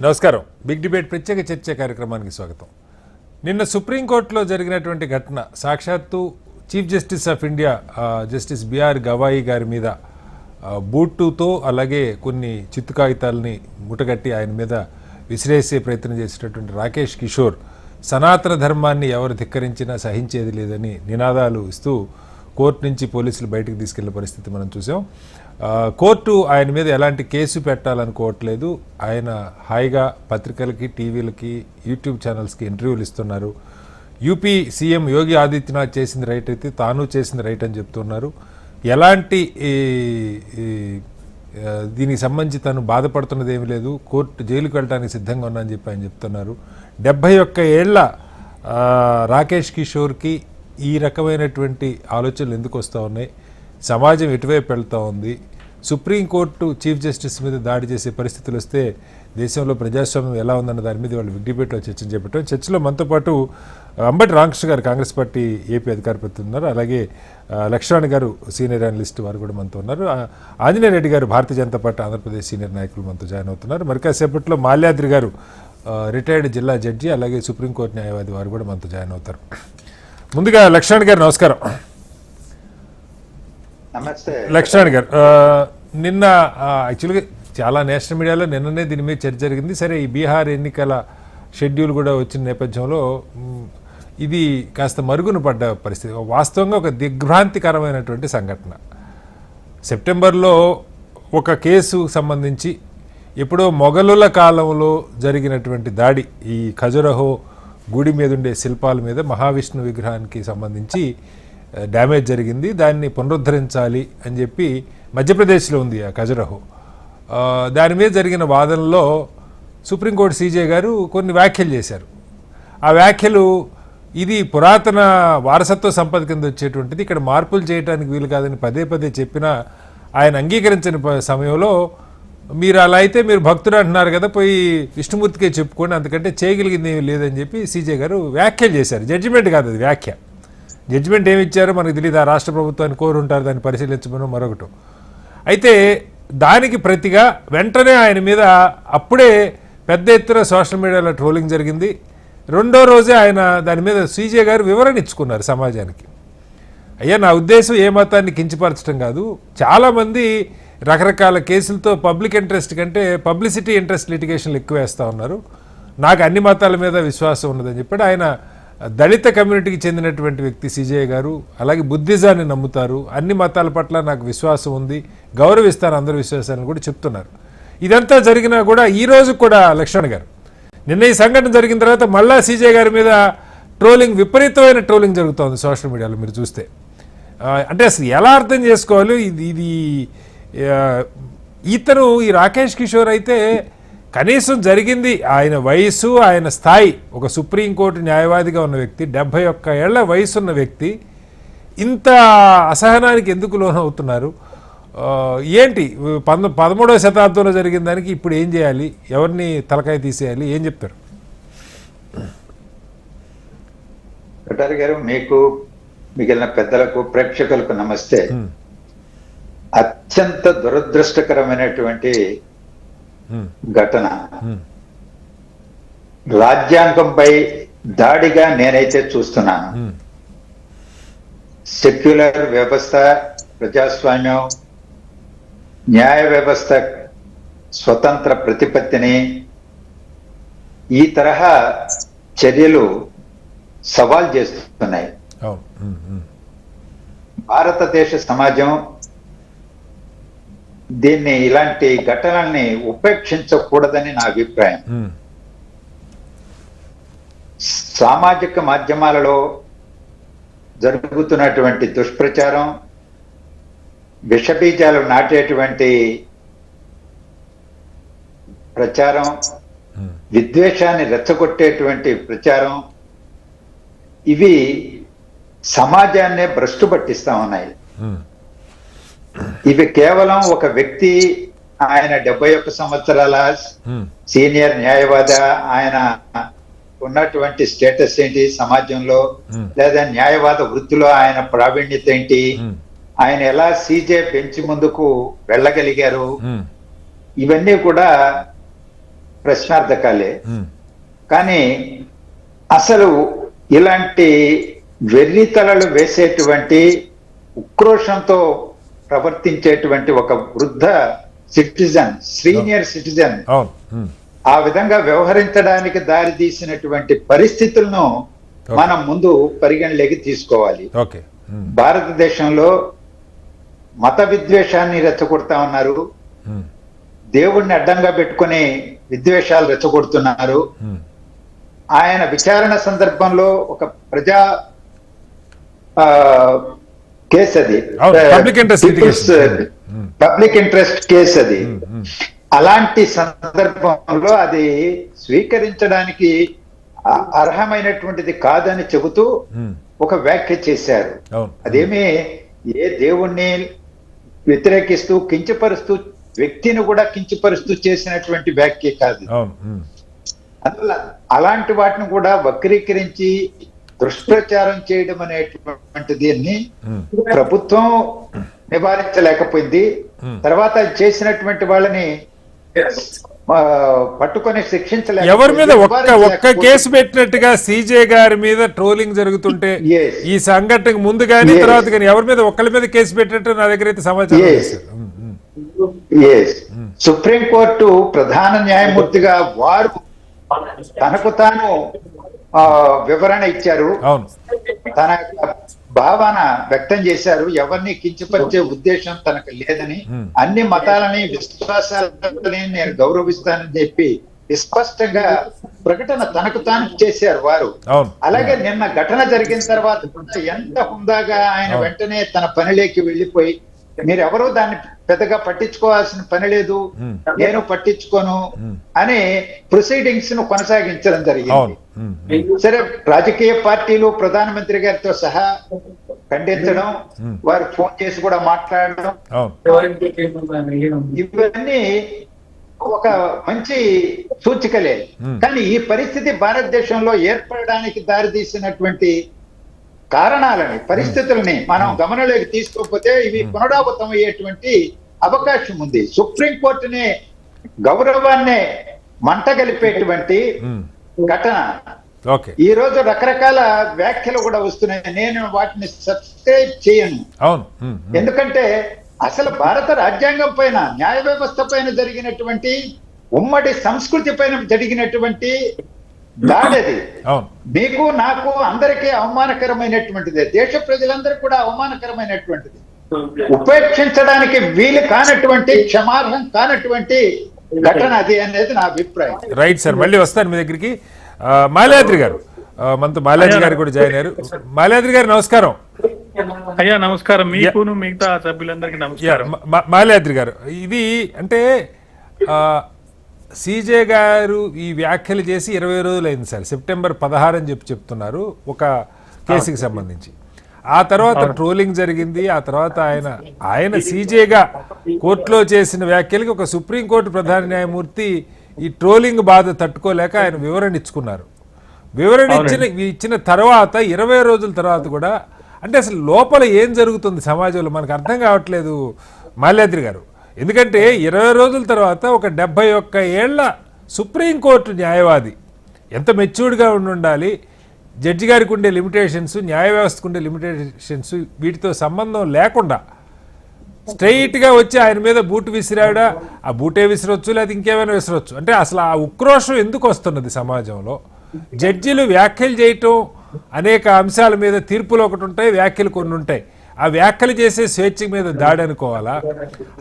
నమస్కారం. Big debate ప్రత్యేక చర్చ కార్యక్రమానికి స్వాగతం. నిన్న సుప్రీంకోర్టులో జరిగినటువంటి ఘటన సాక్షాత్తు chief justice of India justice BR Gavai గారి మీద బూటుతో అలాగే కొన్ని చిత్తు కాగితాలని ముటగట్టి ఆయన మీద విసిరేసే ప్రయత్నం చేసినటువంటి రాకేష్ కిషోర్ సనాతన ధర్మాన్ని ఎవరు ధిక్కరించినా సహించేది లేదని నినాదాలు ఇస్తూ కోర్టు నుంచి పోలీసులు బయటకు తీసుకెళ్లే పరిస్థితి మనం చూసాం. కోర్టు ఆయన మీద ఎలాంటి కేసు పెట్టాలనుకోవట్లేదు. ఆయన హాయిగా పత్రికలకి, టీవీలకి, యూట్యూబ్ ఛానల్స్కి ఇంటర్వ్యూలు ఇస్తున్నారు. యూపీ సీఎం యోగి ఆదిత్యనాథ్ చేసింది రైట్ అయితే తాను చేసింది రైట్ అని చెప్తున్నారు. ఎలాంటి దీనికి సంబంధించి తను బాధపడుతున్నది ఏమీ లేదు, కోర్టు జైలుకు వెళ్ళడానికి సిద్ధంగా ఉన్నా అని చెప్పి ఆయన చెప్తున్నారు. 71 ఏళ్ల రాకేష్ కిషోర్కి ఈ రకమైనటువంటి ఆలోచనలు ఎందుకు వస్తూ ఉన్నాయి? సమాజం ఎటువైపు వెళ్తూ ఉంది? సుప్రీంకోర్టు చీఫ్ జస్టిస్ మీద దాడి చేసే పరిస్థితులు వస్తే దేశంలో ప్రజాస్వామ్యం ఎలా ఉందన్న దాని మీద వాళ్ళు బిగ్ డిబేట్లో చర్చ చేపట్టాం. చర్చలో మనతో పాటు అంబటి రామకృష్ణ గారు కాంగ్రెస్ పార్టీ ఏపీ అధికార ప్రతినిధి ఉన్నారు. అలాగే లక్ష్మణ్ గారు సీనియర్ అనలిస్ట్ వారు కూడా మనతో ఉన్నారు. ఆంజనేయ రెడ్డి గారు భారతీయ జనతా పార్టీ ఆంధ్రప్రదేశ్ సీనియర్ నాయకులు మనతో జాయిన్ అవుతున్నారు. మరి కాసేపట్లో మాల్యాద్రి గారు రిటైర్డ్ జిల్లా జడ్జి అలాగే సుప్రీంకోర్టు న్యాయవాది వారు కూడా మనతో జాయిన్ అవుతారు. ముందుగా లక్ష్మణ్ గారు నమస్కారం. లక్ష్మణ్ గారు, నిన్న యాక్చువల్గా చాలా నేషనల్ మీడియాలో నిన్ననే దీని మీద చర్చ జరిగింది. సరే, ఈ బీహార్ ఎన్నికల షెడ్యూల్ కూడా వచ్చిన నేపథ్యంలో ఇది కాస్త మరుగున పడ్డ పరిస్థితి. వాస్తవంగా ఒక దిగ్భ్రాంతికరమైనటువంటి సంఘటన. సెప్టెంబర్లో ఒక కేసు సంబంధించి ఎప్పుడో మొఘలుల కాలంలో జరిగినటువంటి దాడి, ఈ ఖజురహో గుడి మీద ఉండే శిల్పాల మీద మహావిష్ణు విగ్రహానికి సంబంధించి డ్యామేజ్ జరిగింది, దాన్ని పునరుద్ధరించాలి అని చెప్పి మధ్యప్రదేశ్లో ఉంది ఆ ఖజురహో. దాని మీద జరిగిన వాదనలో సుప్రీంకోర్టు సీజే గారు కొన్ని వ్యాఖ్యలు చేశారు. ఆ వ్యాఖ్యలు ఇది పురాతన వారసత్వ సంపద కింద వచ్చేటువంటిది, ఇక్కడ మార్పులు చేయడానికి వీలు కాదని పదే పదే చెప్పినా ఆయన అంగీకరించిన సమయంలో మీరు అలా అయితే మీరు భక్తుడు అంటున్నారు కదా, పోయి విష్ణుమూర్తికే చెప్పుకోండి, అందుకంటే చేయగలిగింది ఏమీ లేదని చెప్పి సీజే గారు వ్యాఖ్యలు చేశారు. జడ్జిమెంట్ కాదు అది, వ్యాఖ్య. జడ్జిమెంట్ ఏమి ఇచ్చారో మనకు తెలియదు. ఆ రాష్ట్ర ప్రభుత్వాన్ని కోరుంటారు దాన్ని పరిశీలించమని మరొకటి. అయితే దానికి ప్రతిగా వెంటనే ఆయన మీద అప్పుడే పెద్ద ఎత్తున సోషల్ మీడియాలో ట్రోలింగ్ జరిగింది. రెండో రోజే ఆయన దాని మీద సీజే గారు వివరణ ఇచ్చుకున్నారు సమాజానికి. అయ్యా, నా ఉద్దేశం ఏ మతాన్ని కించపరచడం కాదు, చాలామంది రకరకాల కేసులతో పబ్లిక్ ఇంట్రెస్ట్ కంటే పబ్లిసిటీ ఇంట్రెస్ట్ లిటిగేషన్లు ఎక్కువ వేస్తూ ఉన్నారు, నాకు అన్ని మతాల మీద విశ్వాసం ఉన్నదని చెప్పాడు. ఆయన దళిత కమ్యూనిటీకి చెందినటువంటి వ్యక్తి సీజే గారు, అలాగే బుద్ధిజాన్ని నమ్ముతారు, అన్ని మతాల పట్ల నాకు విశ్వాసం ఉంది, గౌరవిస్తాను అందరి విశ్వాసాన్ని కూడా చెప్తున్నారు. ఇదంతా జరిగినా కూడా ఈ రోజు కూడా లక్ష్మణ్ గారు, నిన్న ఈ సంఘటన జరిగిన తర్వాత మళ్ళా సీజే గారి మీద ట్రోలింగ్, విపరీతమైన ట్రోలింగ్ జరుగుతోంది సోషల్ మీడియాలో. మీరు చూస్తే అంటే అసలు ఎలా అర్థం చేసుకోవాలి ఇది? ఇతను ఈ రాకేష్ కిషోర్ అయితే కనీసం జరిగింది, ఆయన వయసు, ఆయన స్థాయి, ఒక సుప్రీంకోర్టు న్యాయవాదిగా ఉన్న వ్యక్తి, 71 ఏళ్ల వయసున్న వ్యక్తి, ఇంత అసహనానికి ఎందుకు లోనవుతున్నారు? ఏంటి 13వ శతాబ్దంలో జరిగిన దానికి ఇప్పుడు ఏం చేయాలి? ఎవరిని తలకాయ తీసేయాలి? ఏం చెప్తారు? కటారి గారు, మీకు, మిగిలిన పెద్దలకు, ప్రేక్షకులకు నమస్తే. అత్యంత దురదృష్టకరమైనటువంటి ఘటన, రాజ్యాంగంపై దాడిగా నేనైతే చూస్తున్నాను. సెక్యులర్ వ్యవస్థ, ప్రజాస్వామ్యం, న్యాయ వ్యవస్థ స్వతంత్ర ప్రతిపత్తిని ఈ తరహా చర్యలు సవాల్ చేస్తున్నాయి. భారతదేశ సమాజం దీన్ని, ఇలాంటి ఘటనల్ని ఉపేక్షించకూడదని నా అభిప్రాయం. సామాజిక మాధ్యమాలలో జరుగుతున్నటువంటి దుష్ప్రచారం, విషబీజాలు నాటేటువంటి ప్రచారం, విద్వేషాన్ని రెచ్చగొట్టేటువంటి ప్రచారం, ఇవి సమాజాన్నే భ్రష్టు పట్టిస్తా ఉన్నాయి. ఇవి కేవలం ఒక వ్యక్తి, ఆయన 71 సంవత్సరాల సీనియర్ న్యాయవాద, ఆయన ఉన్నటువంటి స్టేటస్ ఏంటి సమాజంలో, లేదా న్యాయవాద వృత్తిలో ఆయన ప్రావీణ్యత ఏంటి, ఆయన ఎలా సీజే బెంచ్ ముందుకు వెళ్ళగలిగారు, ఇవన్నీ కూడా ప్రశ్నార్థకాలే. ఉమ్, కానీ అసలు ఇలాంటి వెర్రితలలు వేసేటువంటి ఉక్రోషంతో ప్రవర్తించేటువంటి ఒక వృద్ధ సిటిజన్, సీనియర్ సిటిజన్ అవును. ఉమ్, ఆ విధంగా వ్యవహరించడానికి దారి తీసినటువంటి పరిస్థితులను మనం ముందు పరిగణలోకి తీసుకోవాలి. ఓకే. ఉమ్, భారతదేశంలో మత విద్వేషాన్ని రెచ్చగొడతా ఉన్నారు, ఉమ్, దేవుణ్ణి అడ్డంగా పెట్టుకుని విద్వేషాలు రెచ్చగొడుతున్నారు. ఉమ్, ఆయన విచారణ సందర్భంలో ఒక ప్రజా కేసు అది, అవును, public interest litigation. Public interest case అది. ఉమ్, అలాంటి సందర్భంలో అది స్వీకరించడానికి అర్హమైనటువంటిది కాదని చెబుతూ ఉమ్, ఒక వ్యాఖ్య చేశారు. అవును. అదేమి ఏ దేవుణ్ణి వ్యతిరేకిస్తూ కించపరుస్తూ వ్యక్తిని కూడా కించపరుస్తూ చేసినటువంటి వ్యాఖ్య కాదు. అవును. ఉమ్, అందువల్ల అలాంటి వాటిని కూడా వక్రీకరించి దుష్ప్రచారం చేయడం అనేటువంటి దీన్ని ఉమ్, ప్రభుత్వం నివారించలేకపోయింది. తర్వాత చేసినటువంటి వాళ్ళని పట్టుకొని శిక్షించలేక ఎవరి మీద ఒక్క కేసు పెట్టినట్టుగా సీజే గారి మీద ట్రోలింగ్ జరుగుతుంటే Yes. ఈ సంఘటనకు ముందు కానీ Yes. తర్వాత కానీ ఎవరి మీద ఒక్కరి మీద కేసు పెట్టినట్టు నా దగ్గర అయితే సమాచారం Yes. లేదు సార్. ఉమ్, ఉమ్, సుప్రీంకోర్టు ప్రధాన న్యాయమూర్తిగా వారు తనకు తాను వివరణ ఇచ్చారు, అవును. తన యొక్క భావన వ్యక్తం చేశారు. ఎవరిని కించపరిచే ఉద్దేశం తనకు లేదని, అన్ని మతాలని విశ్వాసాలని నేను గౌరవిస్తానని చెప్పి స్పష్టంగా ప్రకటన తనకు తాను చేశారు వారు. అవును. అలాగే నిన్న ఘటన జరిగిన తర్వాత కూడా ఎంత హుందాగా ఆయన వెంటనే తన పనిలోకి వెళ్ళిపోయి, మీరెవరూ దాన్ని పెద్దగా పట్టించుకోవాల్సిన పని లేదు, నేను పట్టించుకోను అని ప్రొసీడింగ్స్ ను కొనసాగించడం జరిగింది. అవును. ఉమ్, సరే, రాజకీయ పార్టీలు ప్రధానమంత్రి గారితో సహా ఖండించడం, వారు ఫోన్ చేసి కూడా మాట్లాడడం, అవును. ఇవన్నీ ఒక మంచి సూచికలే. కానీ ఈ పరిస్థితి భారతదేశంలో ఏర్పడడానికి దారితీసినటువంటి కారణాలని, పరిస్థితులని మనం గమనంలోకి తీసుకోకపోతే ఇవి పునరావృతం అయ్యేటువంటి అవకాశం ఉంది. సుప్రీంకోర్టునే గౌరవాన్నే మంటగలిపేటువంటి ఘటన. ఓకే. ఈ రోజు రకరకాల వ్యాఖ్యలు కూడా వస్తున్నాయి, నేను వాటిని సబ్స్క్రైబ్ చేయను. అవును. ఉమ్, ఉమ్, ఎందుకంటే అసలు భారత రాజ్యాంగం పైన, న్యాయ వ్యవస్థ పైన జరిగినటువంటి, ఉమ్మడి సంస్కృతి పైన జరిగినటువంటి దాడది అవును. మీకు నాకు అందరికీ అవమానకరమైనటువంటిది, దేశ ప్రజలందరికీ కూడా అవమానకరమైనటువంటిది, ఉపేక్షించడానికి వీలు కానటువంటి, క్షమార్హం కానటువంటి ఘటన అది అనేది నా అభిప్రాయం. రైట్ సార్, మళ్ళీ వస్తాను మీ దగ్గరికి. మాల్యాద్రి గారు, మనతో మాల్యాద్రి గారు కూడా జాయిన్ అయ్యారు. మాల్యాద్రి గారు నమస్కారం. అయ్యా నమస్కారం, మీకును మిగతా సభ్యులందరికీ నమస్కారం. మాల్యాద్రి గారు, ఇది అంటే సీజే గారు ఈ వ్యాఖ్యలు చేసి 20 రోజులు అయింది సార్. సెప్టెంబర్ 16 అని చెప్తున్నారు ఒక కేసుకి సంబంధించి. ఆ తర్వాత ట్రోలింగ్ జరిగింది. ఆ తర్వాత ఆయన సీజేగా కోర్టులో చేసిన వ్యాఖ్యలకి ఒక సుప్రీంకోర్టు ప్రధాన న్యాయమూర్తి ఈ ట్రోలింగ్ బాధ తట్టుకోలేక ఆయన వివరణ ఇచ్చుకున్నారు. వివరణ ఇచ్చిన తర్వాత 20 రోజుల తర్వాత కూడా అంటే అసలు లోపల ఏం జరుగుతుంది సమాజంలో మనకు అర్థం కావట్లేదు మాల్యాద్రి గారు. ఎందుకంటే 20 రోజుల తర్వాత ఒక 71 ఏళ్ల సుప్రీంకోర్టు న్యాయవాది ఎంత మెచ్యూర్డ్గా ఉండాలి, జడ్జి గారికి ఉండే లిమిటేషన్స్, న్యాయ వ్యవస్థకు ఉండే లిమిటేషన్స్ వీటితో సంబంధం లేకుండా స్ట్రైట్గా వచ్చి ఆయన మీద బూటు విసిరాడా, ఆ బూటే విసిరొచ్చు లేదా ఇంకేమైనా విసిరొచ్చు. అంటే అసలు ఆ ఉక్రోషం ఎందుకు వస్తున్నది సమాజంలో? జడ్జీలు వ్యాఖ్యలు చేయటం అనేక అంశాల మీద, తీర్పులు ఒకటి ఉంటాయి, వ్యాఖ్యలు కొన్ని ఉంటాయి. ఆ వ్యాఖ్యలు చేసే స్వేచ్ఛ మీద దాడి అనుకోవాలా?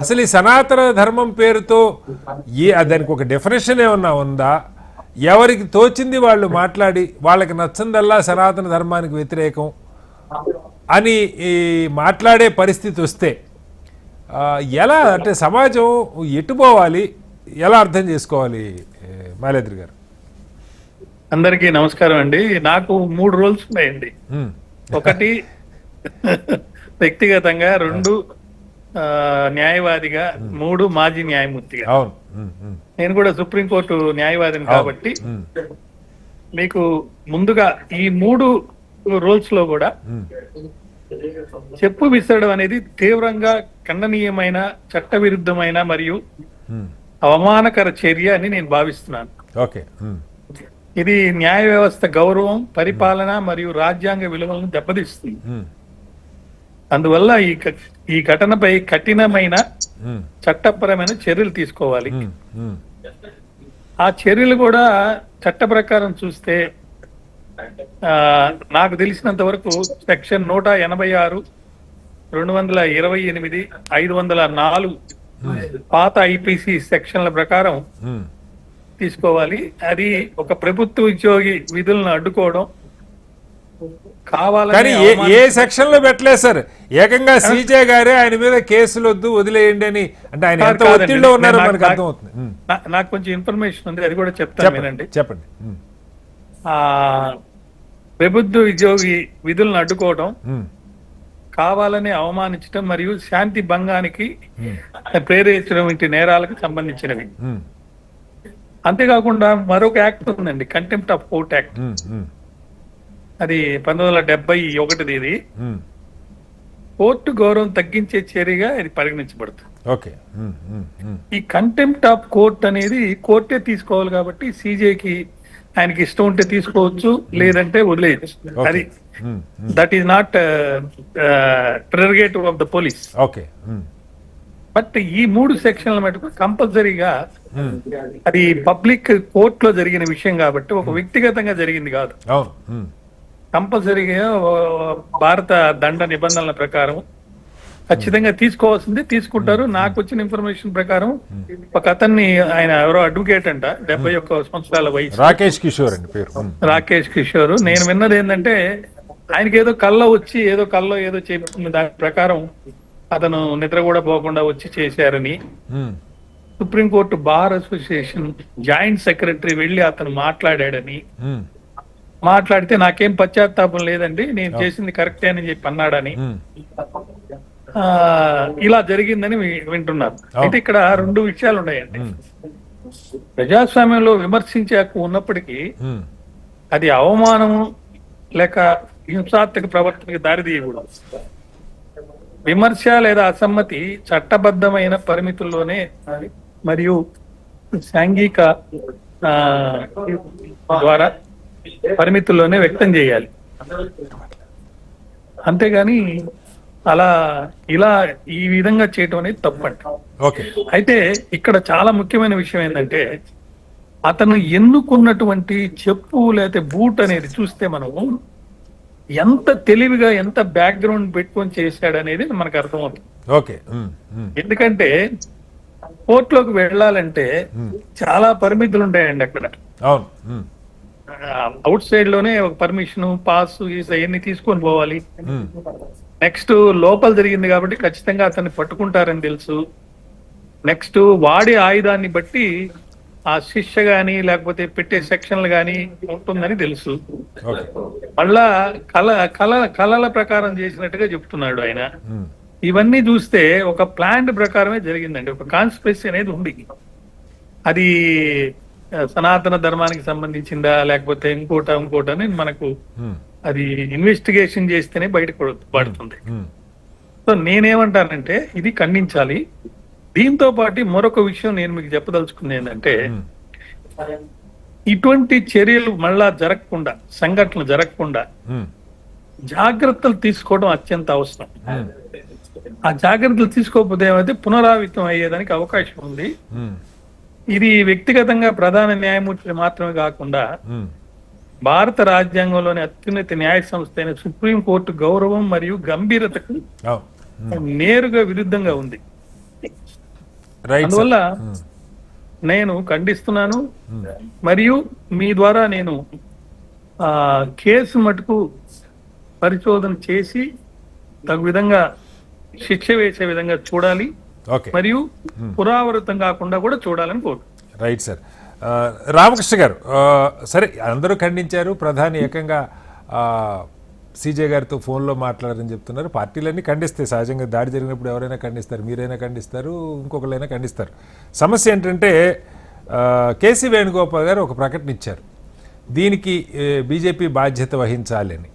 అసలు ఈ సనాతన ధర్మం పేరుతో దానికి ఒక డెఫినేషన్ ఏమన్నా ఉందా? ఎవరికి తోచింది వాళ్ళు మాట్లాడి వాళ్ళకి నచ్చందల్లా సనాతన ధర్మానికి వ్యతిరేకం అని మాట్లాడే పరిస్థితి వస్తే ఎలా, అంటే సమాజం ఎటుపోవాలి, ఎలా అర్థం చేసుకోవాలి మాల్యాద్రి గారు? అందరికీ నమస్కారం అండి. నాకు 3 రోల్స్ ఉన్నాయండి. ఒకటి వ్యక్తిగతంగా, 2 న్యాయవాదిగా, 3 మాజీ న్యాయమూర్తిగా. నేను కూడా సుప్రీంకోర్టు న్యాయవాదిని కాబట్టి మీకు ముందుగా ఈ 3 రోల్స్ లో కూడా చెప్పు విసరడం అనేది తీవ్రంగా ఖండనీయమైన, చట్టవిరుద్ధమైన మరియు అవమానకర చర్య అని నేను భావిస్తున్నాను. ఓకే. ఇది న్యాయ వ్యవస్థ గౌరవం, పరిపాలన మరియు రాజ్యాంగ విలువలను దెబ్బతీస్తుంది. అందువల్ల ఈ ఘటనపై కఠినమైన చట్టపరమైన చర్యలు తీసుకోవాలి. ఆ చర్యలు కూడా చట్ట ప్రకారం చూస్తే నాకు తెలిసినంత వరకు సెక్షన్ 186, 228, 504 పాత ఐపీసీ సెక్షన్ల ప్రకారం తీసుకోవాలి. అది ఒక ప్రభుత్వ ఉద్యోగి విధులను అడ్డుకోవడం కానీ ఏ సెక్షన్ లో పెట్టలేదు సార్. ఏకంగా సీజే గారే ఆయన మీద కేసులు వద్దు వదిలేయండి అని, అంటే ఆయన ఎంత ఒత్తిడిలో ఉన్నారో మనకు అర్థమవుతుంది. నాకు కొంచెం ఇన్ఫర్మేషన్ ఉంది, అది కూడా చెప్తాను వినండి. చెప్పండి. ప్రభుత్వ ఉద్యోగి విధులను అడ్డుకోవడం, కావాలని అవమానించడం మరియు శాంతి భంగానికి ప్రేరేపించడం వంటి నేరాలకు సంబంధించినవి. అంతేకాకుండా మరొక యాక్ట్ ఉందండి, కంటెంప్ట్ ఆఫ్ కోర్ట్ యాక్ట్. అది 1971 ఇది. కోర్టు గౌరవం తగ్గించే చర్యగా ఇది పరిగణించబడుతుంది. ఈ కంటెంప్ట్ ఆఫ్ కోర్ట్ అనేది కోర్టే తీసుకోవాలి కాబట్టి సీజేకి ఆయనకి ఇష్టం ఉంటే తీసుకోవచ్చు, లేదంటే వదిలేయచ్చు. అది that is not prerogative of the police. But ఈ 3 సెక్షన్ల మటుకు కంపల్సరీగా అది పబ్లిక్ కోర్టులో జరిగిన విషయం కాబట్టి ఒక వ్యక్తిగతంగా జరిగింది కాదు. కంపల్సరీగా భారత దండ నిబంధనల ప్రకారం ఖచ్చితంగా తీసుకోవాల్సింది తీసుకుంటారు. నాకు వచ్చిన ఇన్ఫర్మేషన్ ప్రకారం ఒక అతన్ని, ఆయన ఎవరో అడ్వకేట్ అంట, 71 సంవత్సరాల వయసు, రాకేష్ కిషోర్ అండి పేరు. రాకేష్ కిషోర్. నేను విన్నది ఏంటంటే ఆయనకి ఏదో కల్లో చెప్తుంది, దాని ప్రకారం అతను నిద్ర కూడా పోకుండా వచ్చి చేశారని. Supreme court bar association joint secretary వెళ్లి అతను మాట్లాడాడని, మాట్లాడితే నాకేం పశ్చాత్తాపం లేదండి, నేను చేసింది కరెక్టే అని చెప్పి అన్నాడని, ఇలా జరిగిందని వింటున్నారు. అయితే ఇక్కడ 2 విషయాలు ఉన్నాయండి. ప్రజాస్వామ్యంలో విమర్శించే హక్కు ఉన్నప్పటికీ అది అవమానము లేక హింసాత్మక ప్రవర్తనకి దారితీయకూడదు. విమర్శ లేదా అసమ్మతి చట్టబద్ధమైన పరిమితుల్లోనే మరియు సాంఘిక ద్వారా పరిమితుల్లోనే వ్యక్తం చేయాలి. అంతేగాని ఇలా ఈ విధంగా చేయటం అనేది తప్పండి. అయితే ఇక్కడ చాలా ముఖ్యమైన విషయం ఏంటంటే అతను ఎన్నుకున్నటువంటి చెప్పు లేకపోతే బూట్ అనేది చూస్తే మనము ఎంత తెలివిగా ఎంత బ్యాక్గ్రౌండ్ పెట్టుకొని చేశాడు అనేది మనకు అర్థమవుతుంది. ఎందుకంటే కోర్టులోకి వెళ్ళాలంటే చాలా పరిమితులు ఉంటాయండి అక్కడ. అవుట్ సైడ్ లోనే ఒక పర్మిషన్, పాస్, అవన్నీ తీసుకొని పోవాలి. నెక్స్ట్ లోపల జరిగింది కాబట్టి ఖచ్చితంగా అతన్ని పట్టుకుంటారని తెలుసు. నెక్స్ట్ వాడే ఆయుధాన్ని బట్టి ఆ శిక్ష గాని లేకపోతే పెట్టే సెక్షన్లు గాని ఉంటుందని తెలుసు. మళ్ళా కళల ప్రకారం చేసినట్టుగా చెప్తున్నాడు ఆయన. ఇవన్నీ చూస్తే ఒక ప్లాన్ ప్రకారమే జరిగిందండి. ఒక కాన్స్పిరసీ అనేది ఉంది. అది సనాతన ధర్మానికి సంబంధించిందా లేకపోతే ఇంకోటని మనకు అది ఇన్వెస్టిగేషన్ చేస్తేనే బయటకు పడుతుంది. సో నేనేమంటానంటే ఇది ఖండించాలి. దీంతో పాటు మరొక విషయం నేను మీకు చెప్పదలుచుకుంది ఏంటంటే ఇటువంటి చర్యలు మళ్ళా జరగకుండా, సంఘటనలు జరగకుండా జాగ్రత్తలు తీసుకోవడం అత్యంత అవసరం. ఆ జాగ్రత్తలు తీసుకోకపోతే ఏమైతే పునరావృతం అయ్యేదానికి అవకాశం ఉంది. ఇది వ్యక్తిగతంగా ప్రధాన న్యాయమూర్తి మాత్రమే కాకుండా భారత రాజ్యాంగంలోని అత్యున్నత న్యాయ సంస్థ అయిన సుప్రీం కోర్టు గౌరవం మరియు గంభీరతకు నేరుగా విరుద్ధంగా ఉంది. అందువల్ల నేను ఖండిస్తున్నాను. మరియు మీ ద్వారా నేను కేసు మటుకు పరిశోధన చేసి తగు విధంగా శిక్ష వేసే విధంగా చూడాలి, మరియు పునరావృతం కాకుండా కూడా చూడాలని కోరుతున్నాను. Right sir. రామకృష్ణ గారు, సరే అందరూ ఖండించారు. ప్రధాని ఏకంగా సీజే గారితో ఫోన్లో మాట్లాడారని చెప్తున్నారు. పార్టీలన్నీ ఖండిస్తాయి. సహజంగా దాడి జరిగినప్పుడు ఎవరైనా ఖండిస్తారు, మీరైనా ఖండిస్తారు, ఇంకొకరైనా ఖండిస్తారు. సమస్య ఏంటంటే కేసీ వేణుగోపాల్ గారు ఒక ప్రకటన ఇచ్చారు. దీనికి బీజేపీ బాధ్యత వహించాలని,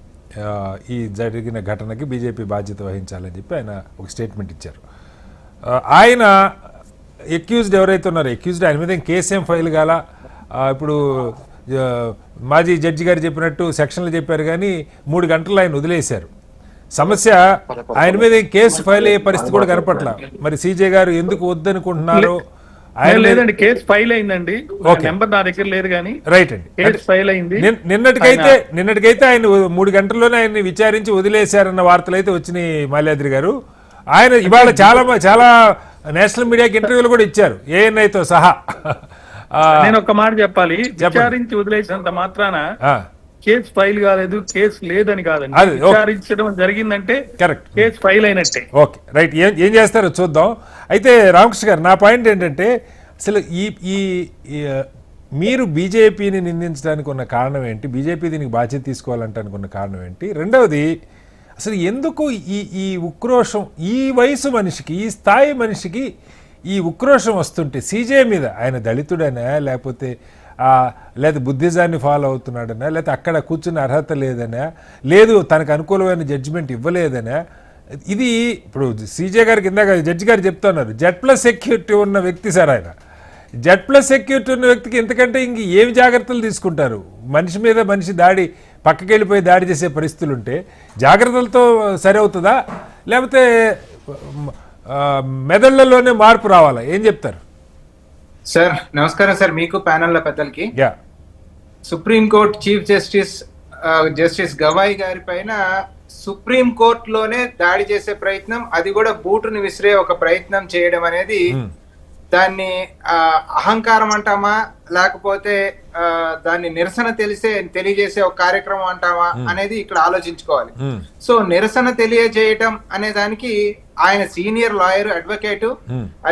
ఈ జరిగిన ఘటనకి బీజేపీ బాధ్యత వహించాలని చెప్పి ఆయన ఒక స్టేట్మెంట్ ఇచ్చారు. ఆయన ఎక్యూజ్డ్ ఎవరైతే ఉన్నారో ఎక్యూజ్డ్ ఆయన మీద కేసు ఏం ఫైల్ కాల. ఇప్పుడు మాజీ జడ్జి గారు చెప్పినట్టు సెక్షన్లు చెప్పారు కానీ 3 గంటలు ఆయన వదిలేశారు. సమస్య ఆయన మీద కేసు ఫైల్ అయ్యే పరిస్థితి కూడా కనపట్ల. మరి సీజే గారు ఎందుకు వద్దనుకుంటున్నారు? ఆయన లేదండి, కేసు ఫైల్ అయిందండి, నెంబర్ నా దగ్గర లేదు కానీ రైట్ అండి, కేసు ఫైల్ అయింది. నిన్నటికైతే ఆయన 3 గంటల్లోనే ఆయన్ని విచారించి వదిలేశారన్న వార్తలు అయితే వచ్చినాయి మాల్యాద్రి గారు. ఆయన ఇవాళ చాలా నేషనల్ మీడియాకి ఇంటర్వ్యూలు కూడా ఇచ్చారు, ఏఎన్ఐతో సహా. నేను ఒక మాట చెప్పాలి, విచారించి వదిలేసినంత మాత్రాన కేసు ఫైల్ కాలేదు, కేసు లేదని కాదండి. విచారించడం జరిగిందంటే కరెక్ట్, కేసు ఫైల్ అయినట్టే. ఓకే రైట్, ఏం చేస్తారో చూద్దాం. అయితే రామకృష్ణ గారు, నా పాయింట్ ఏంటంటే అసలు ఈ మీరు బీజేపీని నిందించడానికి ఉన్న కారణం ఏంటి? బీజేపీ దీనికి బాధ్యత తీసుకోవాలంటానికి ఉన్న కారణం ఏంటి? రెండవది, అసలు ఎందుకు ఈ ఉక్రోషం ఈ వయసు మనిషికి, ఈ స్థాయి మనిషికి ఈ ఉక్రోషం వస్తుంటే సీజే మీద, ఆయన దళితుడనా లేకపోతే లేదా బుద్ధిజాన్ని ఫాలో అవుతున్నాడనా, లేకపోతే అక్కడ కూర్చున్న అర్హత లేదనా, లేదు తనకు అనుకూలమైన జడ్జిమెంట్ ఇవ్వలేదనా? ఇది ఇప్పుడు సీజే గారికి ఇందాక జడ్జి గారు చెప్తున్నారు, Z+ సెక్యూరిటీ ఉన్న వ్యక్తి సార్ ఆయన. Z+ సెక్యూరిటీ ఉన్న వ్యక్తికి ఎంతకంటే ఇంక ఏమి జాగ్రత్తలు తీసుకుంటారు? మనిషి మీద మనిషి పక్కకి వెళ్ళిపోయి దాడి చేసే పరిస్థితులు ఉంటే జాగ్రత్తలతో సరి అవుతుందా, లేకపోతే మెదళ్లలోనే మార్పు రావాలా? ఏం చెప్తారు సార్? నమస్కారం సార్, మీకు ప్యానెల్ పెద్దలకి. సుప్రీంకోర్టు చీఫ్ జస్టిస్ గవాయి గారి పైన సుప్రీం కోర్టులోనే దాడి చేసే ప్రయత్నం, అది కూడా బూటుని విసిరే ఒక ప్రయత్నం చేయడం అనేది దాన్ని అహంకారం అంటామా, లేకపోతే దాన్ని నిరసన తెలియజేసే ఒక కార్యక్రమం అంటామా అనేది ఇక్కడ ఆలోచించుకోవాలి. సో నిరసన తెలియజేయటం అనే దానికి ఆయన సీనియర్ లాయర్, అడ్వకేటు,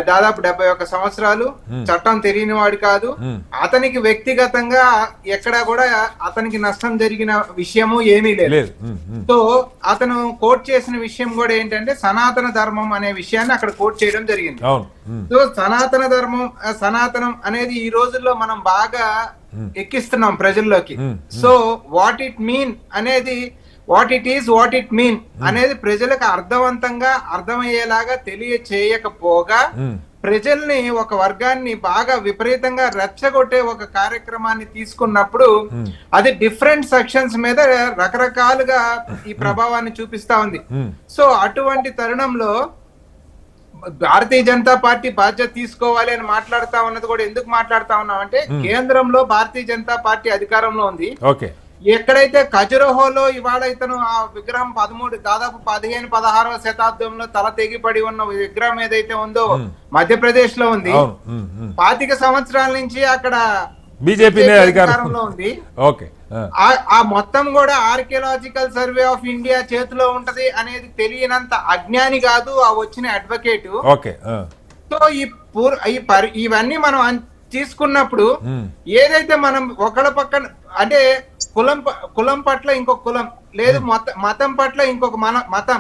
దాదాపు 71 సంవత్సరాలు, చట్టం తెలియని వాడు కాదు. అతనికి వ్యక్తిగతంగా ఎక్కడా కూడా అతనికి నష్టం జరిగిన విషయము ఏమీ లేదు. సో అతను కోట్ చేసిన విషయం కూడా ఏంటంటే సనాతన ధర్మం అనే విషయాన్ని అక్కడ కోట్ చేయడం జరిగింది. సో సనాతనం అనేది ఈ రోజుల్లో మనం బాగా ఎక్కిస్తున్నాం ప్రజల్లోకి. సో వాట్ ఇట్ మీన్ అనేది, what it is, what it mean అనేది ప్రజలకు అర్థవంతంగా అర్థమయ్యేలాగా తెలియచేయకపోగా ప్రజల్ని, ఒక వర్గాన్ని బాగా విపరీతంగా రెచ్చగొట్టే ఒక కార్యక్రమాన్ని తీసుకున్నప్పుడు అది డిఫరెంట్ సెక్షన్స్ మీద రకరకాలుగా ఈ ప్రభావాన్ని చూపిస్తా ఉంది. సో అటువంటి తరుణంలో భారతీయ జనతా పార్టీ బాధ్యత తీసుకోవాలి అని మాట్లాడుతా ఉన్నది కూడా ఎందుకు మాట్లాడుతా ఉన్నాం అంటే, కేంద్రంలో భారతీయ జనతా పార్టీ అధికారంలో ఉంది. ఎక్కడైతే ఖజురహోలో ఇవాళ ఇతను ఆ విగ్రహం దాదాపు 15-16వ శతాబ్దంలో తల తెగిపడి ఉన్న విగ్రహం ఏదైతే ఉందో మధ్యప్రదేశ్ లో ఉంది. 25 సంవత్సరాల నుంచి అక్కడ బీజేపీ అధికారంలో ఉంది. ఆ మొత్తం కూడా ఆర్కియలాజికల్ సర్వే ఆఫ్ ఇండియా చేతిలో ఉంటది అనేది తెలియనంత అజ్ఞాని కాదు ఆ వచ్చిన అడ్వకేట్. సో ఇవన్నీ మనం తీసుకున్నప్పుడు ఏదైతే మనం ఒకళ్ళ పక్కన అంటే కులం పట్ల ఇంకొక కులం లేదు, మతం పట్ల ఇంకొక మతం,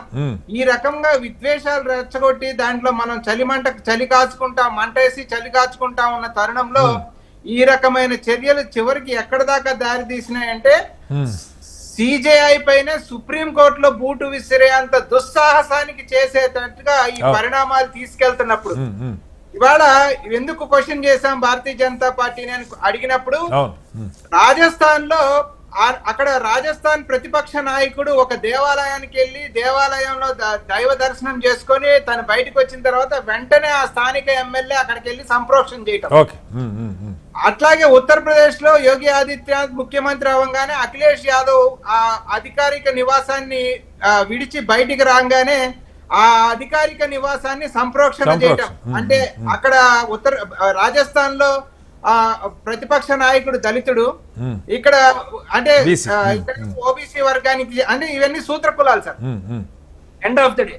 ఈ రకంగా విద్వేషాలు రెచ్చగొట్టి దాంట్లో మనం చలి కాచుకుంటా, మంటేసి చలి కాచుకుంటా ఉన్న తరుణంలో ఈ రకమైన చర్యలు చివరికి ఎక్కడ దాకా దారి తీసినాయంటే సిజేఐ పైన సుప్రీం కోర్టులో బూటు విసిరే అంత దుస్సాహసానికి చేసేటట్టుగా ఈ పరిణామాలు తీసుకెళ్తున్నప్పుడు ఇవాళ ఎందుకు క్వశ్చన్ చేశాం భారతీయ జనతా పార్టీని అని అడిగినప్పుడు, రాజస్థాన్ లో అక్కడ రాజస్థాన్ ప్రతిపక్ష నాయకుడు ఒక దేవాలయానికి వెళ్ళి దేవాలయంలో దైవ దర్శనం చేసుకొని తను బయటకు వచ్చిన తర్వాత వెంటనే ఆ స్థానిక ఎమ్మెల్యే అక్కడికి వెళ్ళి సంప్రోక్షణ చేయటం. అట్లాగే ఉత్తరప్రదేశ్ లో యోగి ఆదిత్యనాథ్ ముఖ్యమంత్రి అవ్వగానే అఖిలేష్ యాదవ్ ఆ అధికారిక నివాసాన్ని విడిచి బయటికి రాగానే ఆ అధికారిక నివాసాన్ని సంప్రోక్షణ చేయటం. అంటే అక్కడ రాజస్థాన్ లో ప్రతిపక్ష నాయకుడు దళితుడు, ఇక్కడ అంటే ఓబీసీ వర్గానికి, అంటే ఇవన్నీ సూత్ర కులాలు sir. End of the day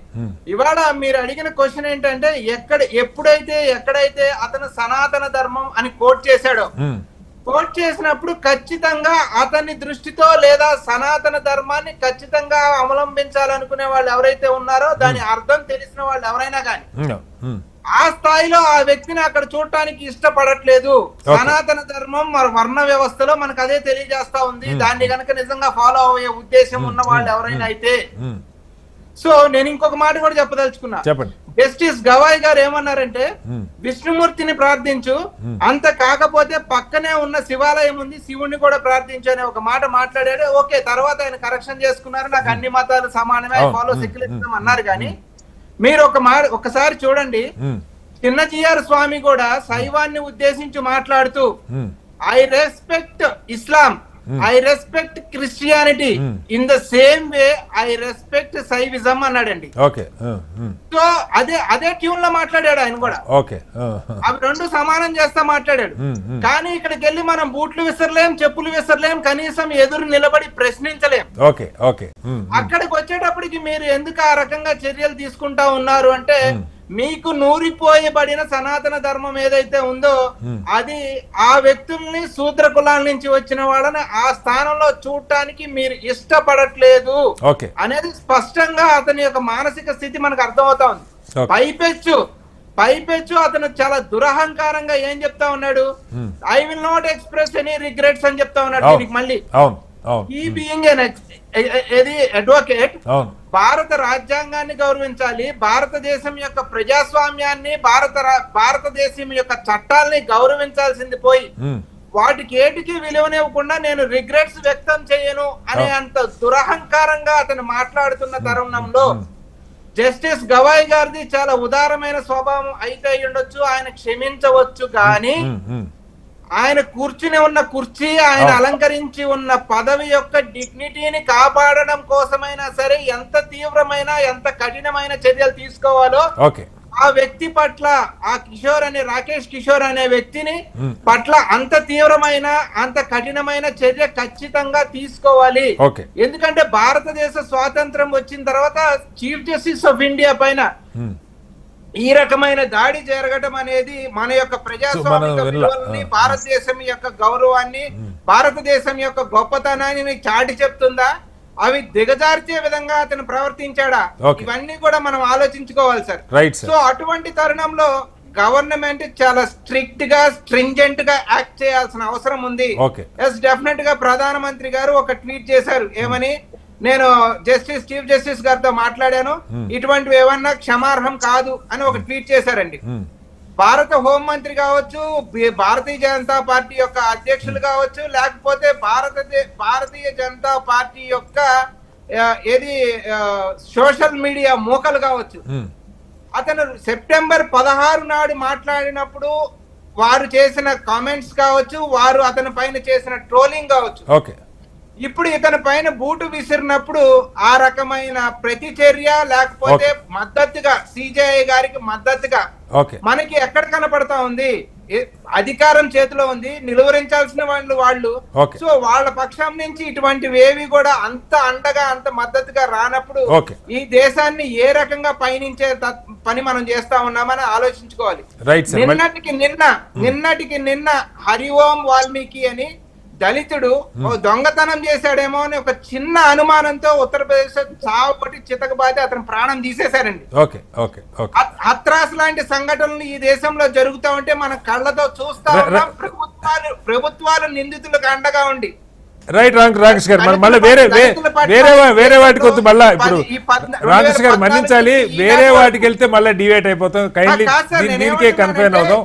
ఇవాళ మీరు అడిగిన క్వశ్చన్ ఏంటంటే, ఎక్కడైతే అతను సనాతన ధర్మం అని కోట్ చేశాడో, కోట్ చేసినప్పుడు ఖచ్చితంగా అతని దృష్టితో లేదా సనాతన ధర్మాన్ని ఖచ్చితంగా అవలంబించాలనుకునే వాళ్ళు ఎవరైతే ఉన్నారో దాని అర్థం తెలిసిన వాళ్ళు ఎవరైనా కానీ ఆ స్థాయిలో ఆ వ్యక్తిని అక్కడ చూడటానికి ఇష్టపడట్లేదు. సనాతన ధర్మం వర్ణ వ్యవస్థలో మనకు అదే తెలియజేస్తా ఉంది. దాన్ని కనుక నిజంగా ఫాలో అయ్యే ఉద్దేశం ఉన్న వాళ్ళు ఎవరైనా అయితే. సో నేను ఇంకొక మాట కూడా చెప్పదలుచుకున్నా, జస్టిస్ గవాయ్ గారు ఏమన్నారంటే విష్ణుమూర్తిని ప్రార్థించు, అంత కాకపోతే పక్కనే ఉన్న శివాలయం ఉంది, శివుణ్ణి కూడా ప్రార్థించు అనే ఒక మాట మాట్లాడాడు. ఓకే, తర్వాత ఆయన కరెక్షన్ చేసుకున్నారు, నాకు అన్ని మతాలు సమానమే, ఫాలో సెక్యులరిజం అన్నారు. కానీ మీరు ఒకసారి చూడండి, చిన్నజీఆర్ స్వామి కూడా శైవాన్ని ఉద్దేశించి మాట్లాడుతూ I respect Islam, I respect Christianity in the same way I respect Shaivism అన్నాడండి. సో అదే ట్యూన్ లో మాట్లాడాడు ఆయన కూడా. అవి రెండు సమానం చేస్తా మాట్లాడాడు. కానీ ఇక్కడికి వెళ్ళి మనం బూట్లు విసరలేం, చెప్పులు విసరలేం, కనీసం ఎదురు నిలబడి ప్రశ్నించలేం. అక్కడికి వచ్చేటప్పటికి మీరు ఎందుకు ఆ రకంగా చర్యలు తీసుకుంటా ఉన్నారు అంటే, మీకు నూరిపోయబడిన సనాతన ధర్మం ఏదైతే ఉందో అది ఆ వ్యక్తుల్ని శూద్ర కులాల నుంచి వచ్చిన వాళ్ళని ఆ స్థానంలో చూడటానికి మీరు ఇష్టపడట్లేదు అనేది స్పష్టంగా అతని యొక్క మానసిక స్థితి మనకు అర్థమవుతా ఉంది. పైపెచ్చు అతను చాలా దురహంకారంగా ఏం చెప్తా ఉన్నాడు, I will not express any regrets అని చెప్తా ఉన్నాడు. దీనికి మళ్ళీ ఈ బీయింగ్ అడ్వకేట్ భారత రాజ్యాంగాన్ని గౌరవించాలి, భారతదేశం యొక్క ప్రజాస్వామ్యాన్ని, భారతదేశం యొక్క చట్టాలని గౌరవించాల్సింది పోయి వాటికి ఏటికి విలువనివ్వకుండా నేను రిగ్రెట్స్ వ్యక్తం చేయను అనే అంత దురహంకారంగా అతను మాట్లాడుతున్న తరుణంలో జస్టిస్ గవాయ్ గారిది చాలా ఉదారమైన స్వభావం అయితే ఉండొచ్చు, ఆయన క్షమించవచ్చు. కానీ ఆయన కూర్చుని ఉన్న కుర్చీ, ఆయన అలంకరించి ఉన్న పదవి యొక్క డిగ్నిటీని కాపాడడం కోసమైనా సరే ఎంత తీవ్రమైన ఎంత కఠినమైన చర్యలు తీసుకోవాలో ఆ వ్యక్తి పట్ల, ఆ రాకేష్ కిషోర్ అనే వ్యక్తిని పట్ల అంత తీవ్రమైన అంత కఠినమైన చర్య ఖచ్చితంగా తీసుకోవాలి. ఎందుకంటే భారతదేశ స్వాతంత్రం వచ్చిన తర్వాత చీఫ్ జస్టిస్ ఆఫ్ ఇండియా పైన ఈ రకమైన దాడి జరగడం అనేది మన యొక్క ప్రజాస్వామిక విలువల్ని, భారతదేశం యొక్క గౌరవాన్ని, భారతదేశం యొక్క గొప్పతనాన్ని చాటి చెప్తుందా, అవి దిగజార్చే విధంగా అతను ప్రవర్తించాడా, ఇవన్నీ కూడా మనం ఆలోచించుకోవాలి సార్. సో అటువంటి తరుణంలో గవర్నమెంట్ చాలా స్ట్రిక్ట్ గా, స్ట్రింజెంట్ గా యాక్ట్ చేయాల్సిన అవసరం ఉంది. డెఫినెట్ గా ప్రధానమంత్రి గారు ఒక ట్వీట్ చేశారు, ఏమని, నేను చీఫ్ జస్టిస్ గారితో మాట్లాడాను, ఇటువంటివి ఏమన్నా క్షమార్హం కాదు అని ఒక ట్వీట్ చేశారండి. భారత హోంమంత్రి కావచ్చు, భారతీయ జనతా పార్టీ యొక్క అధ్యక్షులు కావచ్చు, లేకపోతే భారతీయ జనతా పార్టీ యొక్క సోషల్ మీడియా మూకలు కావచ్చు, అతను సెప్టెంబర్ 16 నాడు మాట్లాడినప్పుడు వారు చేసిన కామెంట్స్ కావచ్చు, వారు అతని పైన చేసిన ట్రోలింగ్ కావచ్చు, ఇప్పుడు ఇతని పైన బూటు విసిరినప్పుడు ఆ రకమైన ప్రతిచర్య లేకపోతే మద్దతుగా సిజేఐ గారికి మద్దతుగా మనకి ఎక్కడ కనపడతా ఉంది, అధికారం చేతిలో ఉంది, నిలువరించాల్సిన వాళ్ళు. సో వాళ్ళ పక్షం నుంచి ఇటువంటివి ఏవి కూడా అంత అండగా అంత మద్దతుగా రానప్పుడు ఈ దేశాన్ని ఏ రకంగా పయనించే పని మనం చేస్తా ఉన్నామని ఆలోచించుకోవాలి. నిన్నటికి నిన్న హరి ఓం వాల్మీకి అని దళితుడు దొంగతనం చేశాడేమో అని ఒక చిన్న అనుమానంతో ఉత్తరప్రదేశ్ చావుపట్టి చితకబాది అతను ప్రాణం తీసేశారండి. హత్రాస్ లాంటి సంఘటనలు ఈ దేశంలో జరుగుతా ఉంటే మనం కళ్ళతో చూస్తా ఉన్నాం. ప్రభుత్వాలు నిందితులకు అండగా ఉండి రాకేష్ గారు మళ్ళీ వేరే వాటికి వద్దు. మళ్ళీ ఇప్పుడు రాకేష్ గారు మన్నించాలి, వేరే వాటికి వెళ్తే మళ్ళీ డివేట్ అయిపోతాం. దీనికే కన్ఫైన్ అవుదాం.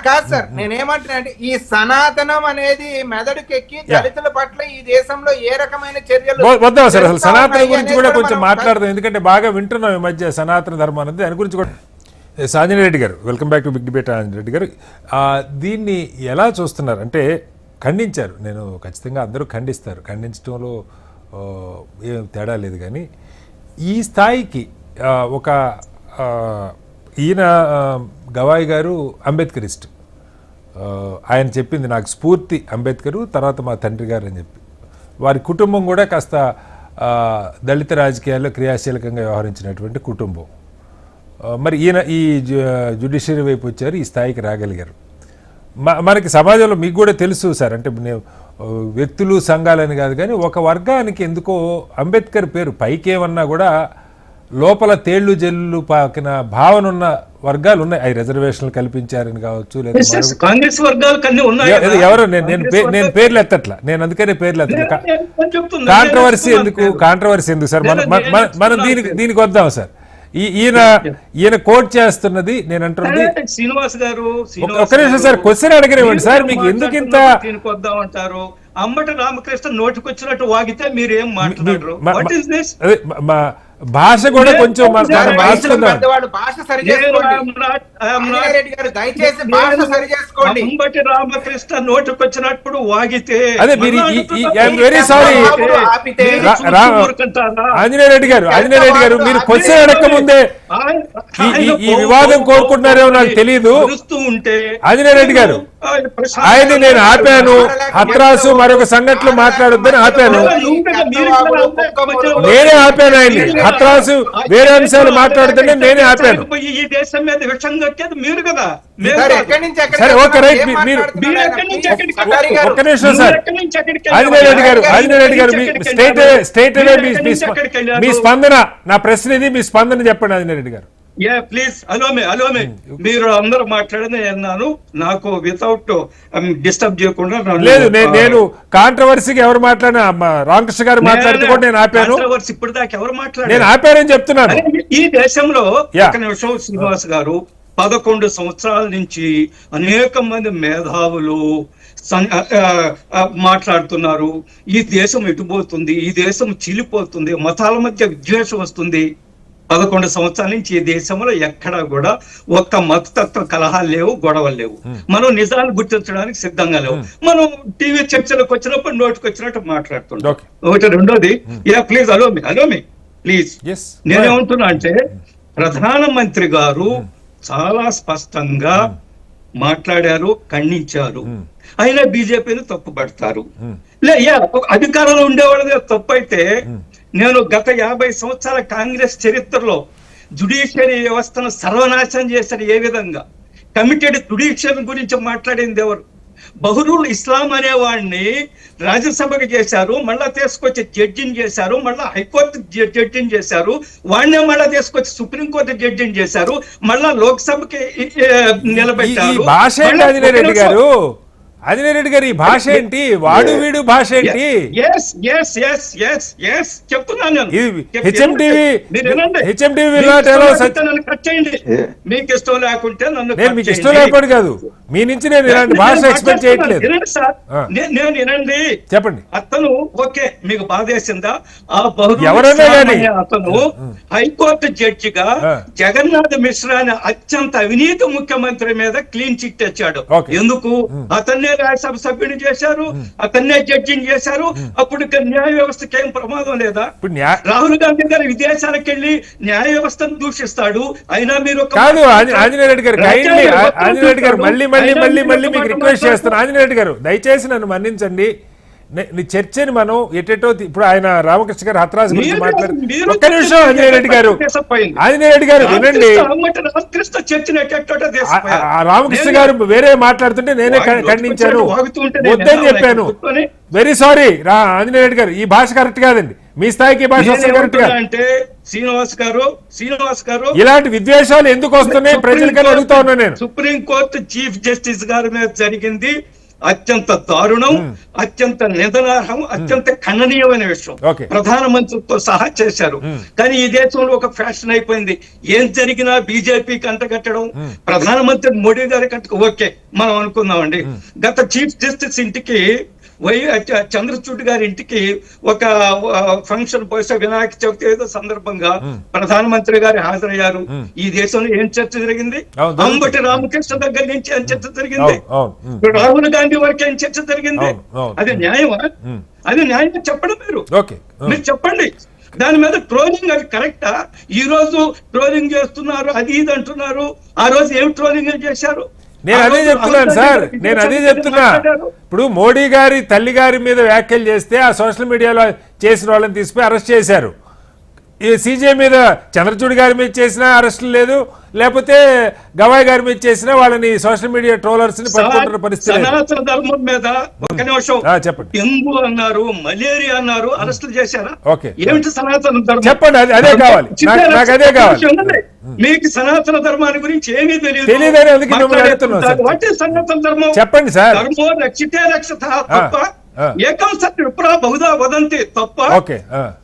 కాదు సార్, నేనేమంటున్నా అంటే ఈ సనాతనం అనేది మెదడుకెక్కి దళితుల పట్ల ఈ దేశంలో ఏ రకమైన చర్యలు వద్దాం సార్. అసలు సనాతన గురించి కూడా కొంచెం మాట్లాడదాం, ఎందుకంటే బాగా వింటున్నాం ఈ మధ్య సనాతన ధర్మం అనేది. దాని గురించి కూడా Anjaneya Reddy garu, welcome back to big debate. Anjaneya Reddy garu, దీన్ని ఎలా చూస్తున్నారు? అంటే ఖండించారు, నేను ఖచ్చితంగా అందరూ ఖండిస్తారు, ఖండించడంలో ఏం తేడా లేదు. కానీ ఈ స్థాయికి ఒక ఈయన గవాయ్ గారు అంబేద్కరిస్ట్, ఆయన చెప్పింది నాకు స్ఫూర్తి అంబేద్కరు, తర్వాత మా తండ్రి గారు అని చెప్పి, వారి కుటుంబం కూడా కాస్త దళిత రాజకీయాల్లో క్రియాశీలకంగా వ్యవహరించినటువంటి కుటుంబం. మరి ఈయన ఈ జ్యుడిషియరీ వైపు వచ్చారు, ఈ స్థాయికి రాగలిగారు. మనకి సమాజంలో మీకు కూడా తెలుసు సార్, అంటే వ్యక్తులు సంఘాలని కాదు కానీ ఒక వర్గానికి ఎందుకో అంబేద్కర్ పేరు పైకేమన్నా కూడా లోపల తేళ్లు జల్లు పాకిన భావన ఉన్న వర్గాలు ఉన్నాయి. అవి రిజర్వేషన్లు కల్పించారని కావచ్చు, లేదా కాంగ్రెస్ వర్గాలు ఎవరో నేను పేర్లు ఎత్తట్లా, నేను అందుకనే పేర్లు ఎత్తట్లా. కాంట్రవర్సీ ఎందుకు సార్? మనం దీనికి వద్దాం సార్. ఈయన కోట్ చేస్తున్నది నేను అంటున్నది. శ్రీనివాస్ గారు ఒక్క నిమిషం సార్, క్వశ్చన్ అడగనివ్వండి సార్. మీకు ఎందుకు ఇంత దీనికి వద్దామంటారు? అంబటి రామకృష్ణ నోటికొచ్చినట్టు వాగితే మీరేం మాట్లాడరు? What is this? అదే భాష కూడా కొంచెం మార్చుకుందాం. పెద్దవాడు భాష సరి చేసుకోండి. రెడ్డి గారు దయచేసి భాష సరి చేసుకోండి. అంబటి రామకృష్ణ నోటికొచ్చినప్పుడు వాగితే అదే మీరు వెరీ సారీ ఆంజనేయ రెడ్డి గారు మీరు క్వశ్చన్ అడగక ముందే ఈ వివాదం కోరుకుంటున్నారేమో నాకు తెలియదు. ఆంజనేయ రెడ్డి గారు, ఆయన్ని నేను ఆపాను. హత్రాసు మరొక సంఘటనలో మాట్లాడొద్దని ఆపాను. నేనే ఆపాను ఆయన్ని. హత్రాసు వేరే అంశాలు మాట్లాడుతుంటే నేనే ఆపాను. ఈ దేశం మీద విషం కక్కేది మీరు కదా. సరే ఓకే రైట్. మీరు ఒక్క నిమిషం సార్. ఆంజనేయ రెడ్డి గారు స్టేట్ మీ స్పందన, నా ప్రశ్న ఇది, మీ స్పందన చెప్పండి ఆంజనేయ రెడ్డి గారు. ప్లీజ్ అలోమే మీరు అందరూ మాట్లాడని అన్నాను. నాకు వితౌట్ డిస్టర్బ్ చేయకుండా లేదు. నేను కాంట్రవర్సీకి ఎవరు మాట్లాడినా రామకృష్ణ గారు మాట్లాడితే కూడా నేను ఆపాను. ఇప్పుడు దాకా ఎవరు మాట్లాడారు? నేను ఆపానని చెప్తున్నాను. ఈ దేశంలో ఒక నిమిషం శ్రీనివాస్ గారు, 11 సంవత్సరాల నుంచి అనేక మంది మేధావులు మాట్లాడుతున్నారు. ఈ దేశం ఎటుపోతుంది, ఈ దేశం చీలిపోతుంది, మతాల మధ్య విద్వేషం వస్తుంది. 11 సంవత్సరాల నుంచి ఈ దేశంలో ఎక్కడా కూడా ఒక్క మతతత్వ కలహాలు లేవు, గొడవలు లేవు. మనం నిజాలు గుర్తించడానికి సిద్ధంగా లేవు. మనం టీవీ చర్చలకు వచ్చినప్పుడు నోటికి వచ్చినట్టు మాట్లాడుతుంటాం. ఒకటి. రెండోది, ప్లీజ్ అలోమి ప్లీజ్. నేనేమంటున్నా అంటే, ప్రధానమంత్రి గారు చాలా స్పష్టంగా మాట్లాడారు, ఖండించారు. అయినా బీజేపీని తప్పుపడతారు. అధికారంలో ఉండేవాళ్ళది తప్పైతే, నేను గత 50 సంవత్సరాల కాంగ్రెస్ చరిత్రలో జుడిషియరీ వ్యవస్థను సర్వనాశనం చేశారు. ఏ విధంగా కమిటెడ్ జుడిషియరీ గురించి మాట్లాడింది ఎవరు? బహ్రూల్ ఇస్లాం అనేవాడిని రాజ్యసభకు చేశారు, మళ్ళా తీసుకొచ్చి జడ్జిని చేశారు, మళ్ళా హైకోర్టు జడ్జిని చేశారు, వాడినే మళ్ళా తీసుకొచ్చి సుప్రీంకోర్టు జడ్జిని చేశారు, మళ్ళా లోక్సభకి నిలబెట్టారు. ఆంజనేయ రెడ్డి గారు, ఈ భాష ఏంటి? వాడు వీడు భాష ఏంటి? చెప్తున్నాను. మీకు ఇష్టం లేకుంటే నన్ను మీకు ఇష్టం లేకపోతే కాదు, మీ నుంచి నేను ఇలాంటి భాష ఎక్స్పెక్ట్ చేయట్లేదు. నేను వినండి, చెప్పండి. అతను ఓకే, మీకు బాధేసిందా? ఆ ఎవరైనా అతను హైకోర్టు జడ్జిగా జగన్నాథ్ మిశ్రా అనే అత్యంత అవినీతి ముఖ్యమంత్రి మీద క్లీన్ చిట్ తెచ్చాడు. ఎందుకు? అతన్నే రాజ్యసభ సభ్యుని చేశారు, అతన్నే జడ్జిని చేశారు. అప్పుడు న్యాయ వ్యవస్థకి ఏం ప్రమాదం లేదా? రాహుల్ గాంధీ గారు విదేశాలకు వెళ్లి న్యాయ వ్యవస్థను దూషిస్తాడు. అయినా మీరు ఆంజనేయ రెడ్డి గారు మళ్ళీ మీకు రిక్వెస్ట్ చేస్తాను. ఆంజనేయ రెడ్డి గారు, దయచేసి నన్ను మన్నించండి. చర్చని మనం ఎటెటో, ఇప్పుడు ఆయన రామకృష్ణ గారు హత్రాస్ గురించి మాట్లాడారు. ఒక్క నిమిషం ఆంజనేయ రెడ్డి గారు వినండి. రామకృష్ణ గారు వేరే మాట్లాడుతుంటే నేనే ఖండించాను, వద్దని చెప్పాను. వెరీ సారీ ఆంజనేయ రెడ్డి గారు, ఈ భాష కరెక్ట్ కాదండి. మీ స్థాయికి భాష కరెక్ట్ కాదు. అంటే శ్రీనివాస్ గారు ఇలాంటి విద్వేషాలు ఎందుకు వస్తున్నాయి ప్రజలకని అడుగుతా ఉన్నా నేను. సుప్రీంకోర్టు చీఫ్ జస్టిస్ గారి మీద జరిగింది అత్యంత దారుణం, అత్యంత నిందనార్హం, అత్యంత ఖండనీయమైన విషయం. ప్రధానమంత్రితో సహా చేశారు. కానీ ఈ దేశంలో ఒక ఫ్యాషన్ అయిపోయింది, ఏం జరిగినా బీజేపీకి అంటగట్టడం. ప్రధానమంత్రి మోడీ గారికి ఓకే మనం అనుకుందామండి. గత చీఫ్ జస్టిస్ ఇంటికి చంద్రచూడ్ గారి ఇంటికి ఒక ఫంక్షన్ పోసే వినాయక చవితి ఏదో సందర్భంగా ప్రధానమంత్రి గారు హాజరయ్యారు. ఈ దేశంలో ఏం చర్చ జరిగింది? అంబటి రామకృష్ణ దగ్గర నుంచి ఏం చర్చ జరిగింది? రాహుల్ గాంధీ వరకు ఏం చర్చ జరిగింది? అది న్యాయమా? అది న్యాయంగా చెప్పడం మీరు చెప్పండి. దాని మీద ట్రోలింగ్ అది కరెక్టా? ఈ రోజు ట్రోలింగ్ చేస్తున్నారు, అది ఇది అంటున్నారు. ఆ రోజు ఏం ట్రోలింగ్ చేశారు? నేను అదే చెప్తున్నాను సార్, నేను అదే చెప్తున్నా. ఇప్పుడు మోడీ గారి తల్లి గారి మీద వ్యాఖ్యలు చేస్తే ఆ సోషల్ మీడియాలో చేసిన వాళ్ళని తీసుకుని అరెస్ట్ చేశారు. ఈ సీజే మీద చంద్రచూడ్ గారి మీద చేసినా అరెస్టులు లేదు, లేకపోతే గవాయ్ గారి మీద చేసినా వాళ్ళని సోషల్ మీడియా ట్రోలర్స్ ని పట్టుకుంటున్న పరిస్థితి. సనాతన ధర్మం మీద ఒక నిమిషం చెప్పండి. డెంగు అన్నారు, మలేరియా అన్నారు, అరెస్టులు చేశారా? ఓకే, ఏమిటి సనాతన ధర్మం? చెప్పండి. అదే కావాలి నాకు, అదే కావాలి. మీకు సనాతన ధర్మాన్ని గురించి ఏమీ తెలియదు. సనాతన ధర్మం చెప్పండి సార్. ధర్మో రక్షితే రక్షత తప్ప, ఏకం సత్య విప్రా బహుదా వదంతి తప్ప.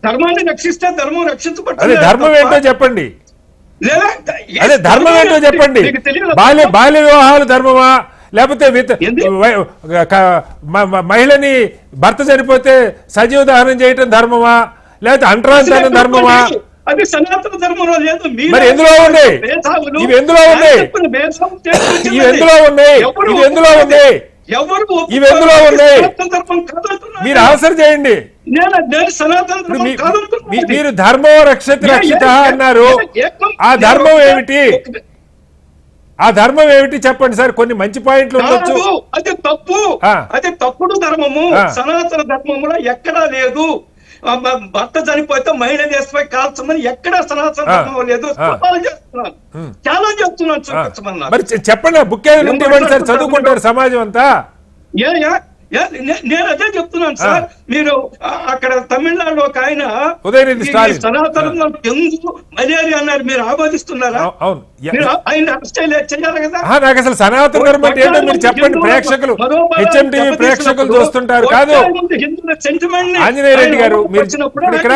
ధర్మాన్ని రక్షిస్తే ధర్మం రక్షించబడుతుంది. ధర్మం ఏంటో చెప్పండి. లేదా అదే ధర్మం ఏంటో చెప్పండి. మీకు తెలియదు. బాల్య వివాహాలు ధర్మమా, లేకపోతే ఏంది? మహిళని భర్త చనిపోతే సజీవ దహనం చేయటం ధర్మమా, లేకపోతే అంటరాంతరం ధర్మమా? అది సనాతన ధర్మంలో లేదు. మరి ఎందులో ఉన్నాయి? ఇవి ఎందులో ఉన్నాయి? ఇవి ఎందులో ఉన్నాయి? ఇవి ఎందులో ఉన్నాయి? ఇవి ఎందులో ఉన్నాయి? మీరు ఆన్సర్ చేయండి. నేను సనాతన ధర్మం కాదంటున్నాను. మీరు ధర్మో రక్షతి రక్షిత అన్నారు. ఆ ధర్మం ఏమిటి? ఆ ధర్మం ఏమిటి చెప్పండి సార్. కొన్ని మంచి పాయింట్లు ఉండొచ్చు. అది తప్పు. అది తప్పుడు ధర్మము. సనాతన ధర్మములో ఎక్కడా లేదు. భర్త చనిపోతే మహిళ దేశపై కాల్చమని ఎక్కడా సనాతన ధర్మం లేదు. చాలా చెప్తున్నాను చూపించమన్నారు. మరి చెప్పండి, బుక్ ఏదైనా ఇవ్వండి సార్, చదువుకుంటారు సమాజం అంతా. నేను అదే చెప్తున్నాను సార్. మీరు అక్కడ తమిళనాడులో ఒక ఆయన సనాతనంలో ఎందుకు మలేరియా అన్నారు, మీరు ఆమోదిస్తున్నారా? అవును, ఆయన అరెస్ట్ చేయాలి కదా. నాకు అసలు సనాతన ధర్మం అంటే ఏంటో మీరు చెప్పండి. ప్రేక్షకులు, హెచ్ఎంటీవీ ప్రేక్షకులు చూస్తుంటారు. కాదు ఆంజనేయ రెడ్డి గారు, మీరు ఇక్కడ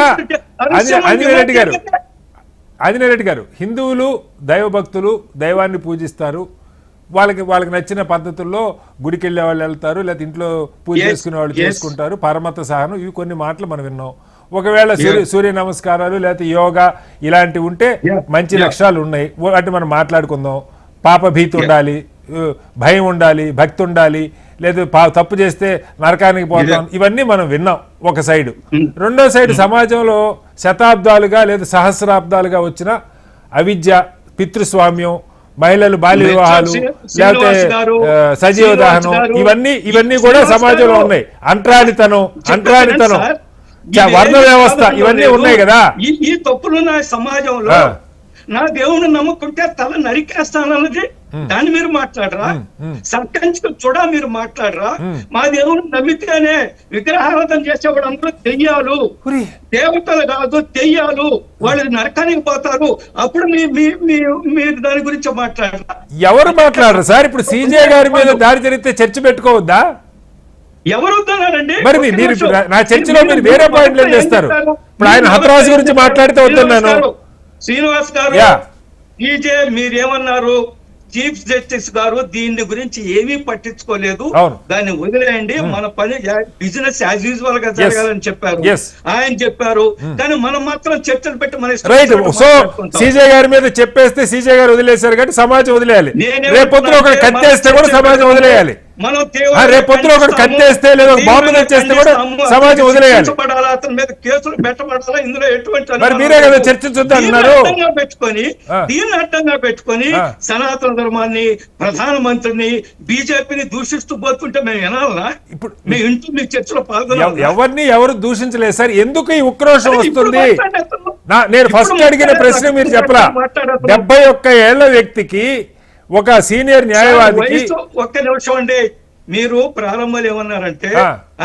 ఆంజనేయ రెడ్డి గారు, హిందువులు దైవభక్తులు, దైవాన్ని పూజిస్తారు. వాళ్ళకి నచ్చిన పద్ధతుల్లో గుడికి వెళ్ళే వాళ్ళు వెళ్తారు, లేకపోతే ఇంట్లో పూజ చేసుకునే వాళ్ళు చేసుకుంటారు. పరమత సహనం, ఇవి కొన్ని మాటలు మనం విన్నాం. ఒకవేళ సూర్య నమస్కారాలు లేకపోతే యోగా ఇలాంటివి ఉంటే మంచి లక్ష్యాలు ఉన్నాయి, వాటిని మనం మాట్లాడుకుందాం. పాపభీతి ఉండాలి, భయం ఉండాలి, భక్తి ఉండాలి, లేదా తప్పు చేస్తే నరకానికి పోతాం, ఇవన్నీ మనం విన్నాం ఒక సైడు. రెండో సైడు సమాజంలో శతాబ్దాలుగా లేదా సహస్రాబ్దాలుగా వచ్చిన అవిద్య, పితృస్వామ్యం, మహిళలు బాల్య వివాహాలు, లేకపోతే సజీవ దహనం, ఇవన్నీ కూడా సమాజంలో ఉన్నాయి. అంటరానితనం, వర్ణ వ్యవస్థ, ఇవన్నీ ఉన్నాయి కదా. ఈ తప్పులున్న సమాజంలో నా దేవుని నమ్ముకుంటే తల నరికేస్తానన్నది దాన్ని మీరు మాట్లాడరా? సర్కంచుకు చూడ మీరు మాట్లాడరా? మా దేవుని నమ్మితేనే విగ్రహారాధన చేసేవాడు అందరూ తెయ్యాలు, దేవతలు కాదు తెయ్యాలు, వాళ్ళు నరకానికి పోతారు. అప్పుడు మీరు దాని గురించి మాట్లాడరా? ఎవరు మాట్లాడరు సార్? ఇప్పుడు సీజే గారి మీద దాడి జరిగితే చర్చ పెట్టుకోవద్దా? ఎవరు వద్దన్నారండి? మరి మీరు నా చర్చలో మీరు వేరే పాయింట్లు ఏం చేస్తారు? ఇప్పుడు ఆయన హతరాజు గురించి మాట్లాడితే వద్దన్నాను. శ్రీనివాస్ గారు, ఈజే మీరేమన్నారు? చీఫ్ జస్టిస్ గారు దీని గురించి ఏమీ పట్టించుకోలేదు, దాన్ని వదిలేయండి, మన పని బిజినెస్ యాజ్ యూజువల్ గా జరగాలని చెప్పారు ఆయన చెప్పారు. కానీ మనం మాత్రం చర్చలు పెట్టి మన సీజే గారి మీద చెప్పేస్తే సీజే గారు వదిలేశారు కాబట్టి సమాజం వదిలేయాలి. రేపొద్దున ఒకటి కత్తేస్తే కూడా సమాజం వదిలేయాలి. రేపొద్దున ఒకటి కత్తేస్తే లేదా బాంబు తెచ్చేస్తే కూడా సమాజం వదిలేయాలి. అతని మీద కేసులు పెట్టబడాలా? ఇందులో ఎటువంటి మరి మీరే కదా చర్చించొద్దు అన్నారు. దీన్ని అడ్డంగా పెట్టుకొని సనాతన ధర్మాన్ని, ప్రధానమంత్రిని, బీజేపీని దూషిస్తూ పోతుంటే మేము వినాలనా? ఇప్పుడు మీ ఇంట్లో మీ చర్చలో పాల్గొనాలి. ఎవరిని ఎవరు దూషించలేదు సార్. ఎందుకు ఈ ఉక్రోషం వస్తుంది? నేను ఫస్ట్ అడిగిన ప్రశ్న మీరు చెప్పరా? 71 ఏళ్ల వ్యక్తికి, ఒక సీనియర్ న్యాయవాదికి. ఒక్క నిమిషం అండి, మీరు ప్రారంభంలో ఏమన్నారంటే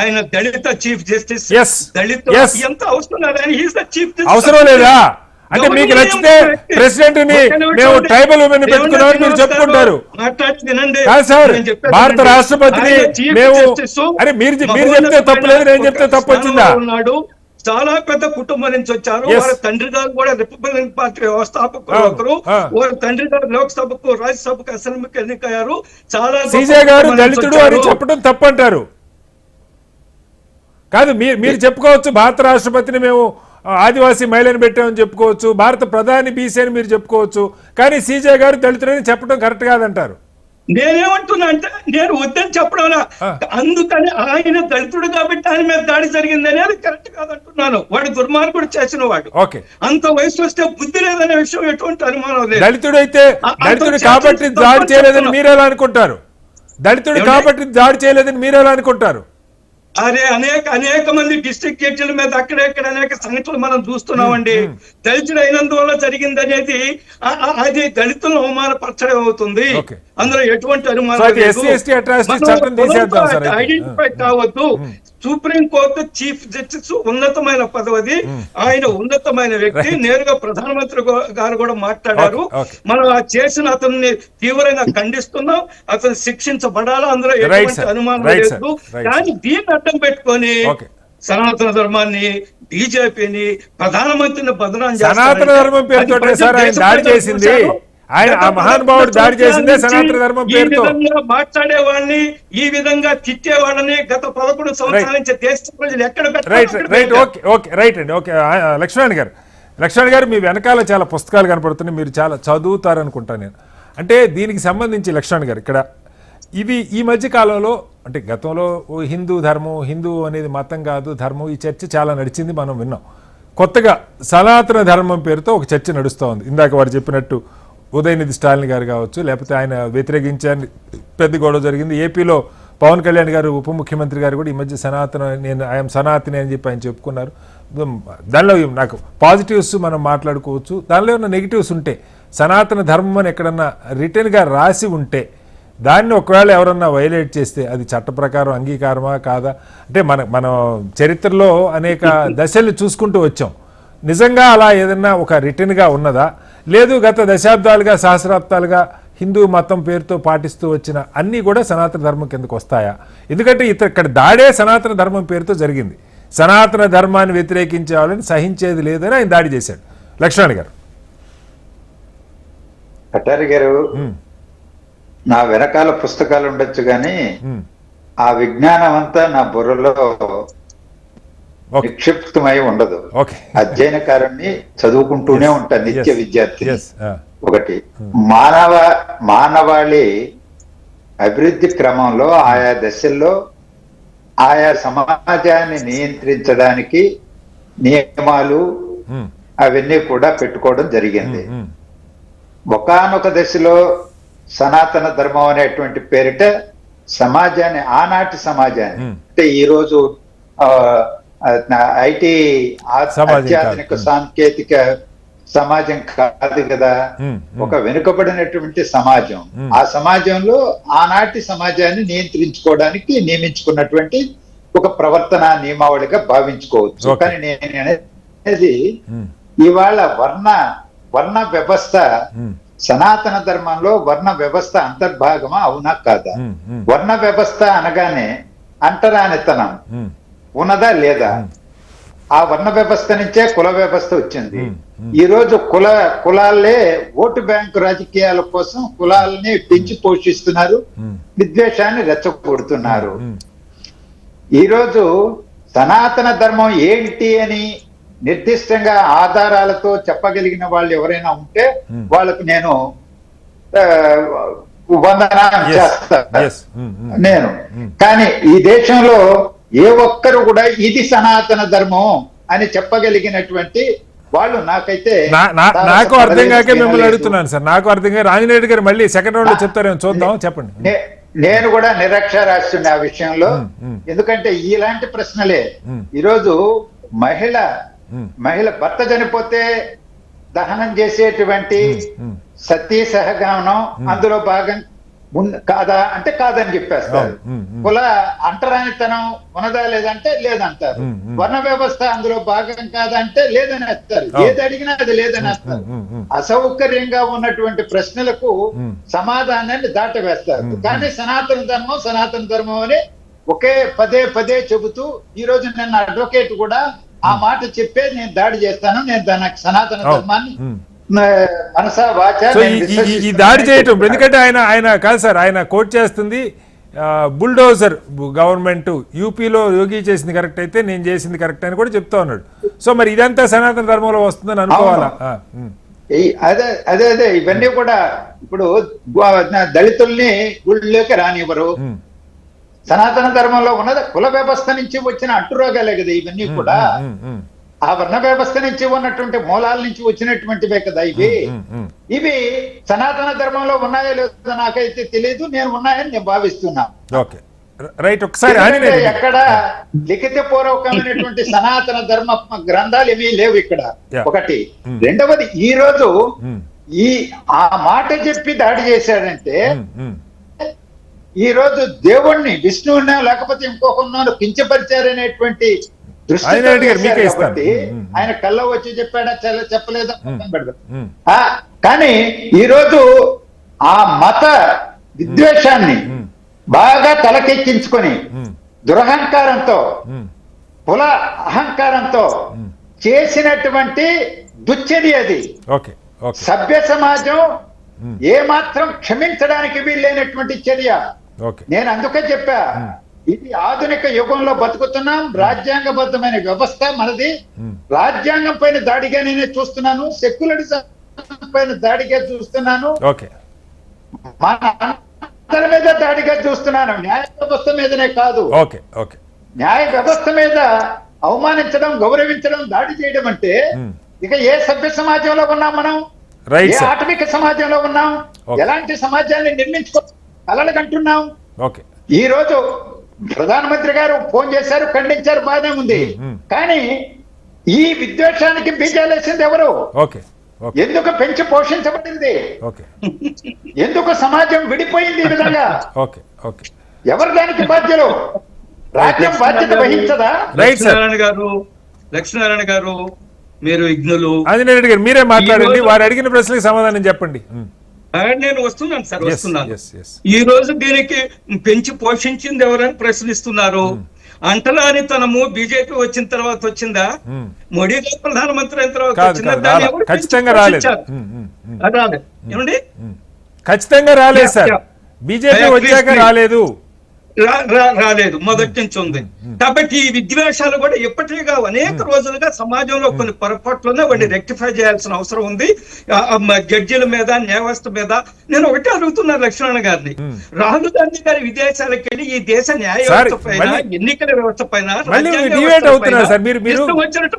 ఆయన దళిత చీఫ్ జస్టిస్, దళిత ఎంత అవసరం లేదా? అంటే మీకు నచ్చితే ప్రెసిడెంట్ ని మేము ట్రైబల్ ఉమెన్ పెట్టుకున్నామని మీరు చెప్పుకుంటారు. సార్, భారత రాష్ట్రపతిని మేము, అరే మీరు చెప్తే తప్పు లేదు, నేను చెప్తే తప్పు వచ్చిందా? చాలా పెద్ద కుటుంబం నుంచి వచ్చారు. వాళ్ళ తండ్రి గారు కూడా రిపబ్లికన్ పార్టీ వ్యవస్థాపకులు ఒకరు. వాళ్ళ తండ్రి గారు లోక్సభకు, రాజ్యసభకు, అసెంబ్లీకి ఎన్నికయ్యారు. చాలా సీజే గారు దళితుడు అని చెప్పడం తప్పంటారు. కాదు, మీరు చెప్పుకోవచ్చు భారత రాష్ట్రపతిని మేము ఆదివాసీ మహిళను పెట్టామని చెప్పుకోవచ్చు, భారత ప్రధాని బీసీ అని మీరు చెప్పుకోవచ్చు. కానీ సీజే గారు దళితుడని చెప్పడం కరెక్ట్ కాదంటారు. నేనేమంటున్నా అంటే, నేను వద్దని చెప్పడం, అందుకని ఆయన దళితుడు కాబట్టి ఆయన మీద దాడి జరిగింది అనేది కరెక్ట్ కాదంటున్నాను. వాడు దుర్మార్గుడు చేసిన వాడు. అంత వయసు వస్తే బుద్ధి లేదనే విషయం ఎటువంటి అనుమానం లేదు. దళితుడు అయితే దళితుడు కాబట్టి దాడి చేయలేదని మీరు ఎలా అనుకుంటారు? దళితుడు కాబట్టి దాడి చేయలేదని మీరు ఎలా అనుకుంటారు? అరే అనేక మంది డిస్ట్రిక్ట్ జడ్జిల మీద అక్కడెక్కడ అనేక సంఘటనలు మనం చూస్తున్నామండి. దళితుడు అయినందువల్ల జరిగింది అనేది అది దళితులను అవమానపరచడం అవుతుంది. అందులో ఎటువంటి అనుమానం ఐడెంటిఫై కావద్దు. సుప్రీంకోర్టు చీఫ్ జస్టిస్ ఉన్నతమైన పదవి, ఆయన ఉన్నతమైన వ్యక్తి. నేరుగా ప్రధానమంత్రి గారు కూడా మాట్లాడారు. మనం చేసిన అతన్ని తీవ్రంగా ఖండిస్తున్నాం. అతను శిక్షించబడాలా, అందులో ఎటువంటి అనుమానం లేదు. కానీ దీన్ని అడ్డం పెట్టుకొని సనాతన ధర్మాన్ని, బీజేపీని, ప్రధానమంత్రిని బదనాం సనాతన ధర్మం పేరుతో సార్ ఆయన దాడి చేసింది, ఆయన ఆ మహానుభావుడు దాడి చేసిందే సనాతన ధర్మం ఈ పేరుతో. విధంగా మాట్లాడే వాళ్ళని, ఈ విధంగా తిట్టే వాళ్ళని గత 11 సంవత్సరాల నుంచి దేశ ప్రజలు ఎక్కడ రైట్ ఓకే ఓకే రైట్ అండి ఓకే. లక్ష్మణ్ గారు మీ వెనకాల చాలా పుస్తకాలు కనపడుతున్నాయి, మీరు చాలా చదువుతారనుకుంటాను నేను. అంటే దీనికి సంబంధించి లక్ష్మణ్ గారు ఇక్కడ ఇది ఈ మధ్య కాలంలో అంటే గతంలో హిందూ ధర్మం, హిందూ అనేది మతం కాదు ధర్మం, ఈ చర్చ చాలా నడిచింది, మనం విన్నాం. కొత్తగా సనాతన ధర్మం పేరుతో ఒక చర్చ నడుస్తూ ఉంది. ఇందాక వారు చెప్పినట్టు ఉదయనిధి స్టాలిన్ గారు కావచ్చు, లేకపోతే ఆయన వ్యతిరేకించని పెద్ద గొడవ జరిగింది. ఏపీలో పవన్ కళ్యాణ్ గారు ఉప ముఖ్యమంత్రి గారు కూడా ఈ మధ్య నేను ఐఎమ్ సనాతని అని చెప్పి ఆయన చెప్పుకున్నారు. దానిలో నాకు పాజిటివ్స్ మనం మాట్లాడుకోవచ్చు, దానిలో ఏమైనా నెగిటివ్స్ ఉంటే సనాతన ధర్మం అని ఎక్కడన్నా రిటర్న్గా రాసి ఉంటే దాన్ని ఒకవేళ ఎవరన్నా వైలేట్ చేస్తే అది చట్ట ప్రకారం అంగీకారమా కాదా అంటే మనం చరిత్రలో అనేక దశల్ని చూసుకుంటూ వచ్చాం. నిజంగా అలా ఏదన్నా ఒక రిటర్న్గా ఉన్నదా, లేదు గత దశాబ్దాలుగా సహస్రాబ్దాలుగా హిందూ మతం పేరుతో పాటిస్తూ వచ్చిన అన్నీ కూడా సనాతన ధర్మం కిందకు వస్తాయా? ఎందుకంటే ఇక్కడ దాడే సనాతన ధర్మం పేరుతో జరిగింది. సనాతన ధర్మాన్ని వ్యతిరేకించే వాళ్ళని సహించేది లేదని ఆయన దాడి చేశాడు. లక్ష్మణ్ గారు. కటారి గారు, నా వెనకాల పుస్తకాలు ఉండొచ్చు కానీ ఆ విజ్ఞానం అంతా నా బుర్రలో నిక్షిప్తమై ఉండదు. అధ్యయనకారుణ్ణి చదువుకుంటూనే ఉంటాను, నిత్య విద్యార్థి. ఒకటి, మానవాళి అభివృద్ధి క్రమంలో ఆయా దశల్లో ఆయా సమాజాన్ని నియంత్రించడానికి నియమాలు అవన్నీ కూడా పెట్టుకోవడం జరిగింది. ఒకానొక దశలో సనాతన ధర్మం అనేటువంటి పేరిట సమాజాన్ని, ఆనాటి సమాజాన్ని, అంటే ఈరోజు ఐటీ అత్యాధునిక సాంకేతిక సమాజం కాదు కదా, ఒక వెనుకబడినటువంటి సమాజం. ఆ సమాజంలో ఆనాటి సమాజాన్ని నియంత్రించుకోవడానికి నియమించుకున్నటువంటి ఒక ప్రవర్తన నియమావళిగా భావించుకోవచ్చు. కానీ నేను అనేది ఇవాళ వర్ణ వ్యవస్థ సనాతన ధర్మంలో వర్ణ వ్యవస్థ అంతర్భాగమా అవునా కాదా? వర్ణ వ్యవస్థ అనగానే అంటరానితనం ఉన్నదా లేదా? ఆ వర్ణ వ్యవస్థ నుంచే కుల వ్యవస్థ వచ్చింది. ఈ రోజు కులాలే ఓటు బ్యాంకు రాజకీయాల కోసం కులాలని పెంచి పోషిస్తున్నారు, విద్వేషాన్ని రెచ్చగొడుతున్నారు. ఈరోజు సనాతన ధర్మం ఏంటి అని నిర్దిష్టంగా ఆధారాలతో చెప్పగలిగిన వాళ్ళు ఎవరైనా ఉంటే వాళ్ళకు నేను వందనం చేస్తాను నేను. కానీ ఈ దేశంలో ఏ ఒక్కరు కూడా ఇది సనాతన ధర్మం అని చెప్పగలిగినటువంటి వాళ్ళు నాకైతే నాకు అర్థం కాక మిమ్మల్ని అడుగుతున్నాను సార్. నాకు అర్థం కాక రాజనేడు గారు మళ్ళీ సెకండ్ రౌండ్ లో చెప్తారేమో చూద్దాం, చెప్పండి. నేను కూడా నిరక్షరాస్యుని ఆ విషయంలో. ఎందుకంటే ఇలాంటి ప్రశ్నలే ఈరోజు మహిళ భర్త చనిపోతే దహనం చేసేటువంటి సతీ సహగమనం అందులో భాగం కాదా అంటే కాదని చెప్పేస్తారు. కుల అంటరానితనం ఉన్నదా లేదంటే లేదంటారు. వర్ణ వ్యవస్థ అందులో భాగం కాదంటే లేదని వేస్తారు. ఏది అడిగినా అది లేదని వేస్తారు. అసౌకర్యంగా ఉన్నటువంటి ప్రశ్నలకు సమాధానాన్ని దాటవేస్తారు. కానీ సనాతన ధర్మం అని ఒకే పదే చెబుతూ ఈ రోజు నిన్న అడ్వకేట్ కూడా ఆ మాట చెప్పే నేను దాడి చేస్తాను, నేను దానికి సనాతన ధర్మాన్ని మనసా వాచా ఈ దాడి చేయటం. ఎందుకంటే ఆయన కాదు సార్, ఆయన కోట్ చేస్తుంది బుల్డోజర్ గవర్నమెంట్, యూపీలో యోగి చేసింది కరెక్ట్ అయితే నేను చేసింది కరెక్ట్ అని కూడా చెప్తా ఉన్నాడు. సో మరి ఇదంతా సనాతన ధర్మంలో వస్తుందని అనుకోవాలా? అదే ఇవన్నీ కూడా ఇప్పుడు దళితుల్ని గుళ్ళలోకి రానివ్వరు. సనాతన ధర్మంలో ఉన్నది కుల వ్యవస్థ నుంచి వచ్చిన అంటురోగాలే కదా ఇవన్నీ కూడా. ఆ వర్ణ వ్యవస్థ నుంచి ఉన్నటువంటి మూలాల నుంచి వచ్చినటువంటివే కదా ఇవి సనాతన ధర్మంలో ఉన్నాయో లేదో నాకైతే తెలియదు. నేను ఉన్నాయని నేను భావిస్తున్నాను. ఎక్కడ లిఖిత పూర్వకమైనటువంటి సనాతన ధర్మ గ్రంథాలు ఏమీ లేవు ఇక్కడ, ఒకటి. రెండవది, ఈ రోజు ఆ మాట చెప్పి దాడి చేశాడంటే ఈ రోజు దేవుణ్ణి, విష్ణువుని లేకపోతే ఇంకొకరినో కించపరిచారనేటువంటి దృష్టి ఆయన కళ్ళ వచ్చి చెప్పాడా చెప్పలేదా పెడదాం. కానీ ఈరోజు ఆ మత విద్వేషాన్ని బాగా తలకెక్కించుకొని దురహంకారంతో కుల అహంకారంతో చేసినటువంటి దుశ్చర్య అది. ఓకే ఓకే సభ్య సమాజం ఏమాత్రం క్షమించడానికి వీల్లేనటువంటి చర్య. ఓకే నేను అందుకే చెప్పా, ఇది ఆధునిక యుగంలో బతుకుతున్నాం, రాజ్యాంగబద్ధమైన వ్యవస్థ మనది. రాజ్యాంగం పైన దాడిగా నేనే చూస్తున్నాను, సెక్యులరిజం పైన దాడిగా చూస్తున్నాను, ఓకే మన అందరి మీద దాడిగా చూస్తున్నాను, న్యాయ వ్యవస్థ మీదనే కాదు. ఓకే ఓకే న్యాయ వ్యవస్థ మీద అవమానించడం, గౌరవించడం, దాడి చేయడం అంటే ఇక ఏ సభ్య సమాజంలో ఉన్నాం మనం? రైట్ ఏ సార్. ఆటవిక సమాజంలో ఉన్నాం? Okay. ఎలాంటి సమాజాన్ని నిర్మించుకో కలలుగంటున్నాం? ఓకే ఈ రోజు ప్రధానమంత్రి గారు ఫోన్ చేశారు, ఖండించారు, బాగానే ఉంది. కానీ ఈ విద్వేషానికి బీజాలు వేసింది ఎవరు? ఓకే ఓకే ఎందుకు పెంచి పోషించబడింది? ఓకే ఎందుకు సమాజం విడిపోయింది ఈ విధంగా? ఓకే ఓకే ఎవరు దానికి బాధ్యులు? రాజ్యం బాధ్యత వహించదా? Right sir. లక్ష్మీనారాయణ గారు మీరు విఘ్నులు. ఆంజనేయ రెడ్డి గారు మీరే మాట్లాడండి, వారు అడిగిన ప్రశ్నలకు సమాధానం చెప్పండి. నేను వస్తున్నాను సార్, వస్తున్నాను. yes, yes. ఈ రోజు దీనికి పెంచి పోషించింది ఎవరని ప్రశ్నిస్తున్నారు. అంటరానితనము బీజేపీ వచ్చిన తర్వాత వచ్చిందా? మోడీ గారు ప్రధానమంత్రి అయిన తర్వాత కాదు వచ్చిందా? కాదు దాన్ని ఎవరు పెంచి ఖచ్చితంగా రాలేదు. పోషించారు? అది రాలేదు. ఏమండి? ఖచ్చితంగా రాలేదు సార్, Yeah. బీజేపీ Yeah, వచ్చాక please. రాలేదు. రాలేదు, మొదటి నుంచి ఉంది. కాబట్టి ఈ విద్వేషాలు కూడా ఎప్పటిగా అనేక రోజులుగా సమాజంలో కొన్ని పొరపాట్లునే వాడిని రెక్టిఫై చేయాల్సిన అవసరం ఉంది. జడ్జీల మీద, న్యాయవ్యవస్థ మీద. నేను ఒకటే అడుగుతున్నాను లక్ష్మణ గారిని, రాహుల్ గాంధీ గారి విదేశాలకు వెళ్ళి ఈ దేశ న్యాయ వ్యవస్థ పైన, ఎన్నికల వ్యవస్థ పైన వచ్చినట్టు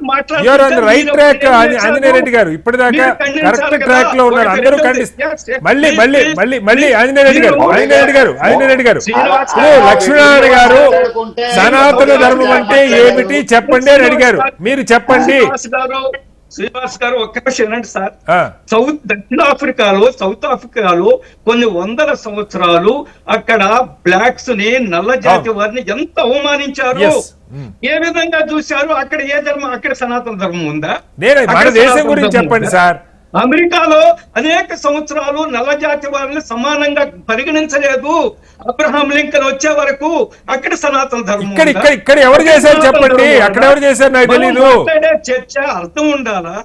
రైట్ ట్రాక్. ఆంజనేయ రెడ్డి గారు ఇప్పటిదాకా కరెక్ట్ ట్రాక్ లో ఉన్నారు, అందరూ ఖండిస్తారు. మళ్ళీ మళ్ళీ మళ్ళీ మళ్ళీ ఆంజనేయ రెడ్డి గారు లక్ష్మీనారాయణ గారు సనాతన ధర్మం అంటే ఏమిటి చెప్పండి అని అడిగారు, మీరు చెప్పండి. శ్రీనివాస్ గారు ఒక్క నిమిషం వినండి సార్. సౌత్ ఆఫ్రికాలో కొన్ని వందల సంవత్సరాలు అక్కడ బ్లాక్స్ ని, నల్ల జాతి వారిని ఎంత అవమానించారు, ఏ విధంగా చూశారు. అక్కడ ఏ ధర్మం? అక్కడ సనాతన ధర్మం ఉందా? మన దేశం గురించి చెప్పండి సార్. అమెరికాలో అనేక సంవత్సరాలు నల్ల జాతి వారిని సమానంగా పరిగణించలేదు. అబ్రహాం లింకన్ వచ్చే వరకు అక్కడ సనాతన ధర్మం. ఇక్కడ ఎవరు చేశారు చెప్పండి, అక్కడ ఎవరు చేశారు నాకు తెలీదు. చర్చ అర్థం ఉండాలా?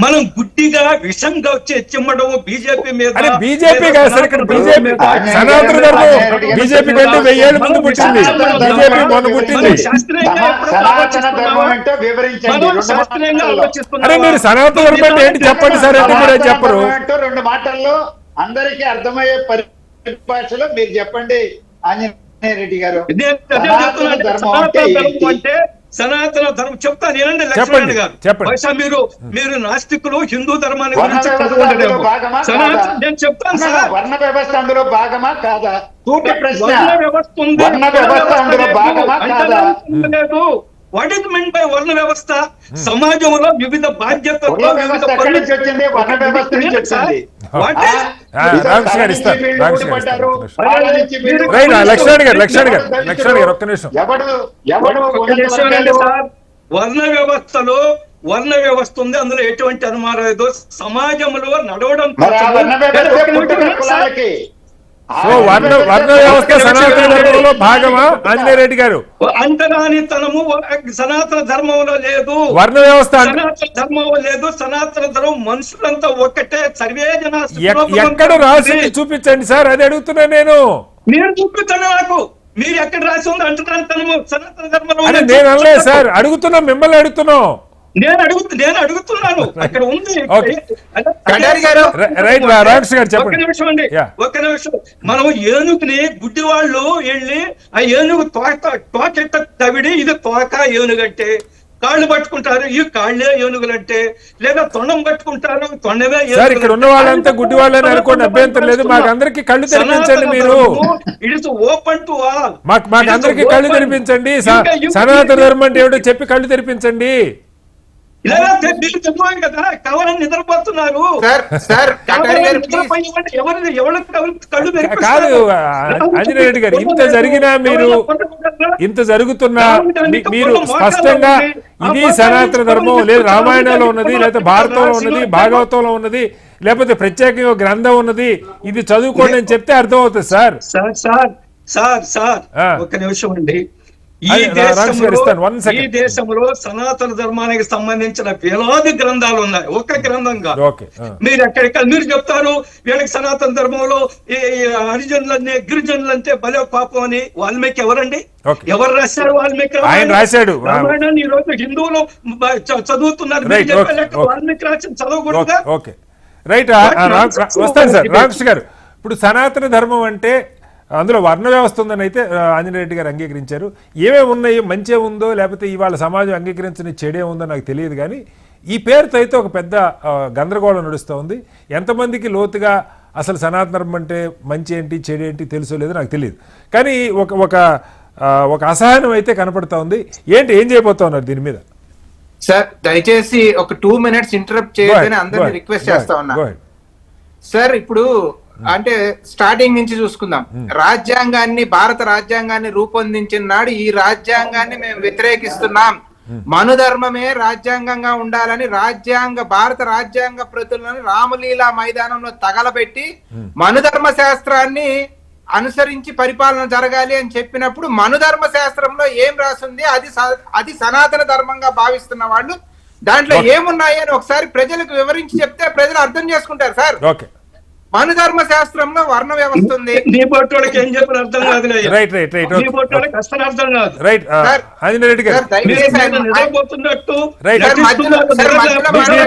మనం గుడ్డిగా విషంగా చిమ్మడం బీజేపీ మీద. బీజేపీ కాదు సార్, ఇక్కడ బీజేపీ సనాతన ధర్మం బీజేపీ కంటే 1000 ఏళ్ళ ముందు పుట్టింది. బీజేపీ మొన్న పుట్టింది. అరే మీరు సనాతన ధర్మం అంటే ఏంటి చెప్పండి సార్ అంటే మీరే చెప్పరు. 2 మాటల్లో అందరికీ అర్థమయ్యే పరిభాషలో మీరు చెప్పండి ఆంజనేయ రెడ్డి గారు. సనాతన ధర్మం చెప్తాను ఏనండి లక్ష్మణ్ గారు. బహుశా మీరు నాస్తికులు, హిందూ ధర్మాన్ని గురించి నేను చెప్తాను సార్. వర్ణ వ్యవస్థ అందులో భాగమా కాదా? వర్ణ వ్యవస్థ ఉంది. లేదు. వాట్ ఇస్ మీన్ బై వర్ణ వ్యవస్థ? సమాజంలో వివిధ బాధ్యతలు, వివిధ వర్ణ వ్యవస్థలో వర్ణ వ్యవస్థ ఉంది, అందులో ఎటువంటి అనుమానం లేదు. సమాజంలో నడవడం వర్ణ వ్యవస్థ సనాతన ధర్మంలో భాగమా ఆంజనేయ రెడ్డి గారు? అంటరానితనము సనాతన ధర్మంలో లేదు. వర్ణ వ్యవస్థ సనాతన ధర్మంలో లేదు. సనాతన ధర్మం మనుషులంతా ఒక్కటే, సర్వే జన. ఎక్కడ రాసి చూపించండి సార్, అది అడుగుతున్నా నేను. మీరు చూపించండి నాకు, మీరు ఎక్కడ రాసి ఉంది అంటరానితనము సనాతన ధర్మంలో? నేను అనలేదు సార్, అడుగుతున్నా, మిమ్మల్ని అడుగుతున్నాం. నేను అడుగుతున్నాను, అక్కడ ఉంది. ఒక్క నిమిషం అండి, ఒక్క నిమిషం. మనం ఏనుగుని గుడ్డి వాళ్ళు వెళ్ళి ఆ ఏనుగు తోకెట్ట తవిడి, ఇది తోక ఏనుగంటే కాళ్ళు పట్టుకుంటారు, ఈ కాళ్ళే ఏనుగులంటే. లేదా తొండం పట్టుకుంటారు, తొండమే. ఇక్కడ ఉన్న వాళ్ళంతా గుడ్డి వాళ్ళని అనుకోండి, అభ్యంతరం లేదు. మాకు అందరికి కళ్ళు తెరిపించండి మీరు. It's open to all. మాకు అందరికి కళ్ళు తెరిపించండి. సనాతన ధర్మం అంటే ఏమిటో చెప్పి కళ్ళు తెరిపించండి. కదా కావాలని నిద్రపోతున్నారు. కాదు ఆంజనేయ రెడ్డి గారు, ఇంత జరిగినా మీరు, ఇంత జరుగుతున్నా మీరు స్పష్టంగా ఇది సనాతన ధర్మం లేదు, రామాయణంలో ఉన్నది, లేకపోతే భారతంలో ఉన్నది, భాగవతంలో ఉన్నది, లేకపోతే ప్రత్యేకంగా గ్రంథం ఉన్నది, ఇది చదువుకోండి అని చెప్తే అర్థం అవుతుంది సార్. ఒక్క నిమిషం అండి. ఈ అది రామకృష్ణ గారు ఇస్తాను, one second. ఈ దేశంలో సనాతన ధర్మానికి సంబంధించిన వేలాది గ్రంథాలు ఉన్నాయి, ఒక్క గ్రంథంగా. ఓకే మీరు ఎక్కడికి మీరు చెప్తారు వీళ్ళకి సనాతన ధర్మంలో ఈ హరిజనులన్నీ గిరిజనులంటే భలే పాపం అని. వాల్మీకి ఎవరండి? Okay. ఎవరు రాశారు వాల్మీకి? ఆయన రాశాడు. రామాయణాన్ని ఈ రోజు హిందువులు చదువుతున్నారు. మీరు Right, చెప్పే okay, లెక్క okay. వాల్మీకి రాసిన చదవకూడదుగా? ఓకే రైట్ వస్తాను సార్ రామకృష్ణ గారు. ఇప్పుడు సనాతన ధర్మం అంటే అందులో వర్ణ వ్యవస్థ ఉందని అయితే ఆంజనేయ రెడ్డి గారు అంగీకరించారు. ఏమేమి ఉన్నాయో, మంచి ఉందో లేకపోతే ఇవాళ సమాజం అంగీకరించిన చెడే ఉందో నాకు తెలియదు, కానీ ఈ పేరుతో అయితే ఒక పెద్ద గందరగోళం నడుస్తూ ఉంది. ఎంతమందికి లోతుగా అసలు సనాతన ధర్మం అంటే మంచి ఏంటి చెడు ఏంటి తెలుసో లేదో నాకు తెలియదు, కానీ ఒక అసహనం అయితే కనపడతా ఉంది. ఏం చేయబోతా ఉన్నారు దీని మీద? సార్ దయచేసి ఒక 2 minutes ఇంటరప్ట్ చేయొద్దని అందరినీ రిక్వెస్ట్ చేస్తా ఉన్నా. సార్ ఇప్పుడు అంటే స్టార్టింగ్ నుంచి చూసుకుందాం. రాజ్యాంగాన్ని, భారత రాజ్యాంగాన్ని రూపొందించిన నాడు ఈ రాజ్యాంగాన్ని మేము వ్యతిరేకిస్తున్నాం, మనుధర్మమే రాజ్యాంగంగా ఉండాలని భారత రాజ్యాంగ ప్రతులను రామలీలా మైదానంలో తగలబెట్టి మనుధర్మ శాస్త్రాన్ని అనుసరించి పరిపాలన జరగాలి అని చెప్పినప్పుడు మనుధర్మ శాస్త్రంలో ఏం రాసింది అది సనాతన ధర్మంగా భావిస్తున్న వాళ్ళు దాంట్లో ఏమున్నాయి అని ఒకసారి ప్రజలకు వివరించి చెప్తే ప్రజలు అర్థం చేసుకుంటారు సార్. మనుధర్మ శాస్త్రంలో వర్ణ వ్యవస్థ ఉంది. నీ పొట్టోళ్ళకి ఏం చెప్పిన అర్థం కాదు. రైట్ నీ పొట్టోళ్ళకి అసలు అర్థం కాదు. రైట్ ఆంజనేయ రెడ్డి గారు నిద్రపోతున్నట్టు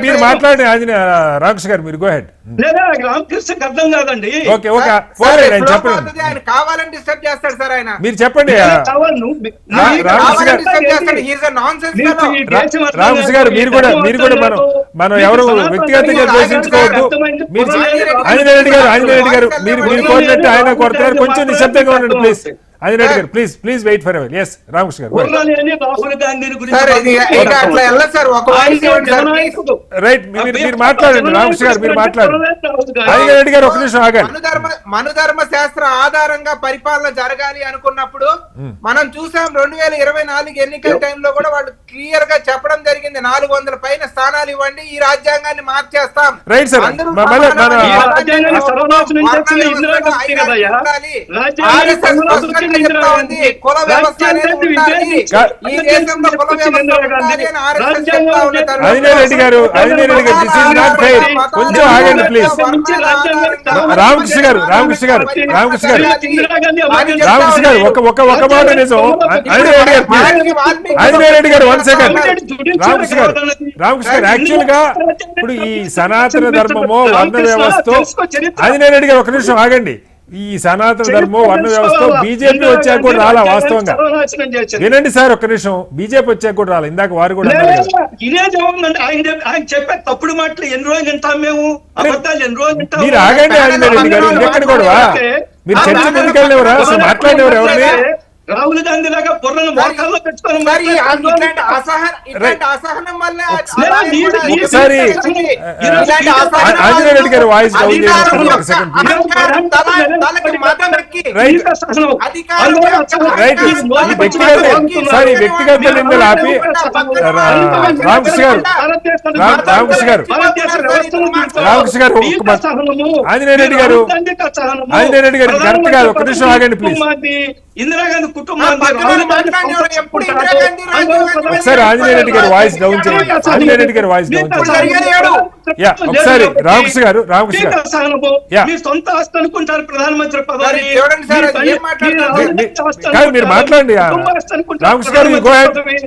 మీరు మాట్లాడండి. ఆంజనేయ రామకృష్ణ గారు మీరు గో హెడ్. లేదా రామకృష్ణకి అర్థం కాదండి. చెప్పండి, ఆయన కావాలని డిస్టర్బ్ చేస్తాడు సార్. ఆయన మీరు చెప్పండి. రామకృష్ణ గారు మీరు కూడా మనం ఎవరు వ్యక్తిగతంగా ద్వేషించుకోవద్దు. ఆంజనేయ రెడ్డి గారు మీరు కోరినట్టు ఆయన కోరుతున్నారు, కొంచెం నిశ్శబ్దంగా ఉండండి please. Anjaneya Reddy garu please wait for ever. Yes Ramakrishna garu right మీరు మాట్లాడండి. రామకృష్ణ గారు మీరు మాట్లాడండి. ఆంజనేయ రెడ్డి గారు ఒక నిమిషం ఆగండి. మనుధర్మ శాస్త్ర ఆధారంగా పరిపాలన జరగాలి అనుకున్నప్పుడు మనం చూసాం 2024 ఎన్నికల టైంలో కూడా వాళ్ళు క్లియర్ గా చెప్పడం జరిగింది, 400 పైన స్థానాలు ఇవ్వండి, ఈ రాజ్యాంగాన్ని మార్చేస్తాం. Right sir. కుల వ్యవస్థ ఈ దేశంలో కుల ఆంజనేయ రెడ్డి గారు దిస్ ఈజ్ నాట్ ఫెయిర్. కొంచెం ఆగండి ప్లీజ్. రామకృష్ణ గారు ఒక మాట నిజం. ఆంజనేయ రెడ్డి గారు 1 సెకండ్. రామకృష్ణ గారు యాక్చువల్ గా ఇప్పుడు ఈ సనాతన ధర్మమో వర్ణ వ్యవస్థ, ఆంజనేయ రెడ్డి గారు ఒక నిమిషం ఆగండి. ఈ సనాతన ధర్మం వర్ణ వ్యవస్థ బీజేపీ వచ్చాక కూడా రాలా. వాస్తవంగా వినండి సార్ ఒక్క నిమిషం. బీజేపీ వచ్చాక కూడా రాలా. ఇందాక వారు కూడా ఆయన చెప్పే తప్పుడు మాటలు ఎన్ని రోజులు వింటాం మేము, అబద్ధాలు ఎన్ని రోజులు వింటాం. మీరు ఆగండి ఆంజనేయ రెడ్డి గారు. ఎక్కడ కూడా మీరు చర్చ ముందుకెళ్ళేవరా? అసలు మాట్లాడేవారు ఎవరిని? రాహుల్ గాంధీ లాగా బుర్రను మోకాల్లో పెట్టుకొని ఆంజనేయ రెడ్డి గారు వాయిస్ వ్యక్తిగత నిందలు ఆపి రామకృష్ణ గారు ఆంజనేయ రెడ్డి గారు కరెక్ట్ గారు ఒక్క నిమిషం ఆగండి ప్లీజ్. ఇందిరాగాంధీ కుటుంబాన్ని ఒకసారి ఆంజనేయ రెడ్డి గారు వాయిస్ డౌన్ చేయండి. ఆంజనేయ రెడ్డి గారు వాయిస్ డౌన్ చేయండి. ఒకసారి రామకృష్ణ గారు మీ సొంత ఆస్తి అనుకుంటారు ప్రధానమంత్రి పదవి. మీరు మాట్లాడండి రామకృష్ణ గారు.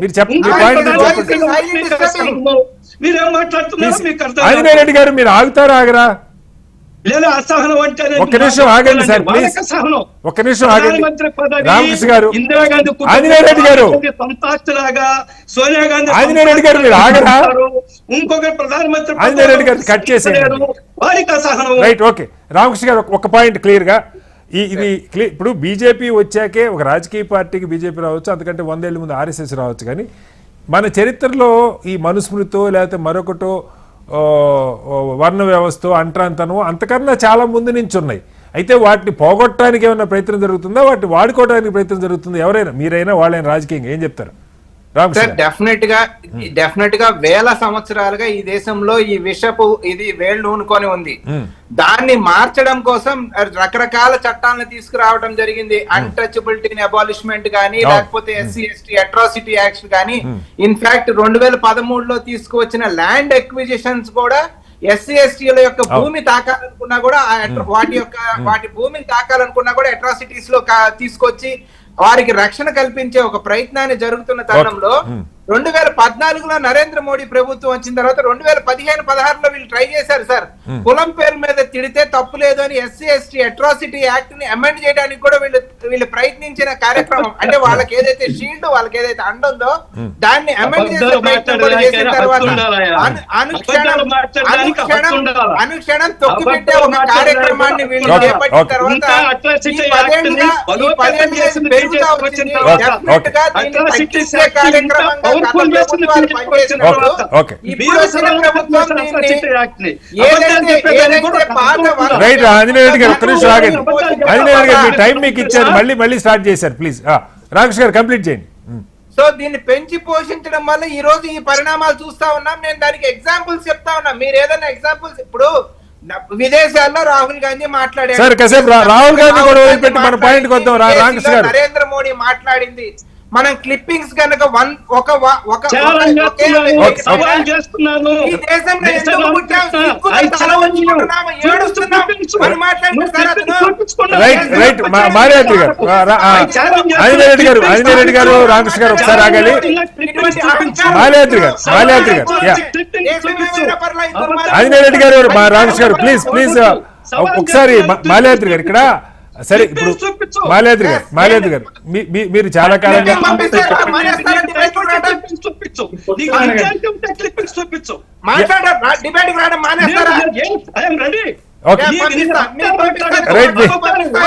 మీరు చెప్పండి మీరేం మాట్లాడుతున్నారు మీకు అర్థం. ఆంజనేయ రెడ్డి గారు మీరు ఆగుతారా ఆగరా? లేదా అసహనం అంటే ఒక్క నిమిషం ఆగండి సార్ ప్లీజ్. ఒక్క నిమిషం ఆగండి రామకృష్ణ గారు. ఇందిరాగాంధీ ఆంజనేయ రెడ్డి గారు సంతాస్తులాగా సోనియా గాంధీ ఆంజనేయ రెడ్డి గారు మీరు ఆగరా? ఇంకొక ప్రధానమంత్రి ఆంజనేయ రెడ్డి గారు కట్ చేసేయండి. వారికి అసహనం. Right okay. రామకృష్ణ గారు ఒక పాయింట్ క్లియర్ గా ఇది ఇప్పుడు బీజేపీ వచ్చాకే ఒక రాజకీయ పార్టీకి బీజేపీ రావచ్చు, అంతకంటే 100 ఏళ్ళ ముందు ఆర్ఎస్ఎస్ రావచ్చు, కానీ మన చరిత్రలో ఈ మనుస్మృతో లేకపోతే మరొకటో వర్ణ వ్యవస్థ అంటరాంతనం అంతకన్నా చాలా ముందు నుంచి ఉన్నాయి. అయితే వాటిని పోగొట్టడానికి ఏమైనా ప్రయత్నం జరుగుతుందా, వాటిని వాడుకోవడానికి ప్రయత్నం జరుగుతుందా? ఎవరైనా మీరైనా వాళ్ళైనా రాజకీయంగా ఏం చెప్తారు? రామకృష్ణ సార్ డెఫినెట్ గా వేల సంవత్సరాలుగా ఈ దేశంలో ఈ విషపు ఇది వేళ్ళు నూనుకొని ఉంది. దాన్ని మార్చడం కోసం రకరకాల చట్టాలను తీసుకురావడం జరిగింది. అన్టచబిలిటీని అబాలిష్మెంట్ గానీ, లేకపోతే SC/ST అట్రాసిటీ యాక్ట్ గానీ, ఇన్ఫాక్ట్ 2013లో తీసుకువచ్చిన ల్యాండ్ ఎక్విజిషన్స్ కూడా SC/STల యొక్క భూమి తాకాలనుకున్నా కూడా వాటి భూమిని తాకాలనుకున్నా కూడా అట్రాసిటీస్ లో తీసుకొచ్చి వారికి రక్షణ కల్పించే ఒక ప్రయత్నాన్ని జరుగుతున్న తరుణంలో 2014లో నరేంద్ర మోడీ ప్రభుత్వం వచ్చిన తర్వాత 2015-16లో వీళ్ళు ట్రై చేశారు సార్. కులం పేరు మీద తిడితే తప్పు లేదు అని SC/ST అట్రాసిటీ యాక్ట్ ని అమెండ్ చేయడానికి కూడా వీళ్ళు ప్రయత్నించిన కార్యక్రమం. అంటే వాళ్ళకి ఏదైతే షీల్డ్, వాళ్ళకి ఏదైతే అండ ఉందో దాన్ని అమెండ్ చేసే ప్రయత్నం కూడా చేసిన తర్వాత అనుక్షణం తొక్కిపెట్టే ఒక కార్యక్రమాన్ని వీళ్ళు చేపట్టిన తర్వాత ఈ 10 ఏళ్ళుగా పెరుగుతా వచ్చింది. డెఫినెట్ గా దీన్ని తగ్గించే కార్యక్రమంగా రైట్. ఆంజనేయ రెడ్డి గారు ఒక్క నిమిషం ఆగండి. ఆంజనేయ రెడ్డి గారు మీ టైం మీకు ఇచ్చారు, మళ్ళీ స్టార్ట్ చేశారు. ప్లీజ్ రామకృష్ణ గారు కంప్లీట్ చేయండి. సో దీన్ని పెంచి పోషించడం వల్ల ఈ రోజు ఈ పరిణామాలు చూస్తా ఉన్నాం. నేను దానికి ఎగ్జాంపుల్స్ చెప్తా ఉన్నా. మీరు ఏదైనా ఎగ్జాంపుల్స్, ఇప్పుడు విదేశాల్లో రాహుల్ గాంధీ మాట్లాడారు, రాహుల్ గాంధీ కూడా వదిలిపెట్టి మన పాయింట్ వద్దాం. రామకృష్ణ గారు, నరేంద్ర మోడీ మాట్లాడింది. మనం క్లిప్పింగ్స్ కనుక ఆంజనేయ రెడ్డి గారు రామకృష్ణ గారు ఒకసారి ఆగాలి. మాల్యాద్రి గారు ఆంజనేయ రెడ్డి గారు రామకృష్ణ గారు ప్లీజ్ ఒకసారి మాల్యాద్రి గారు ఇక్కడ. సరే, ఇప్పుడు మాల్యాద్రి గారు మీరు చాలా కాలంగా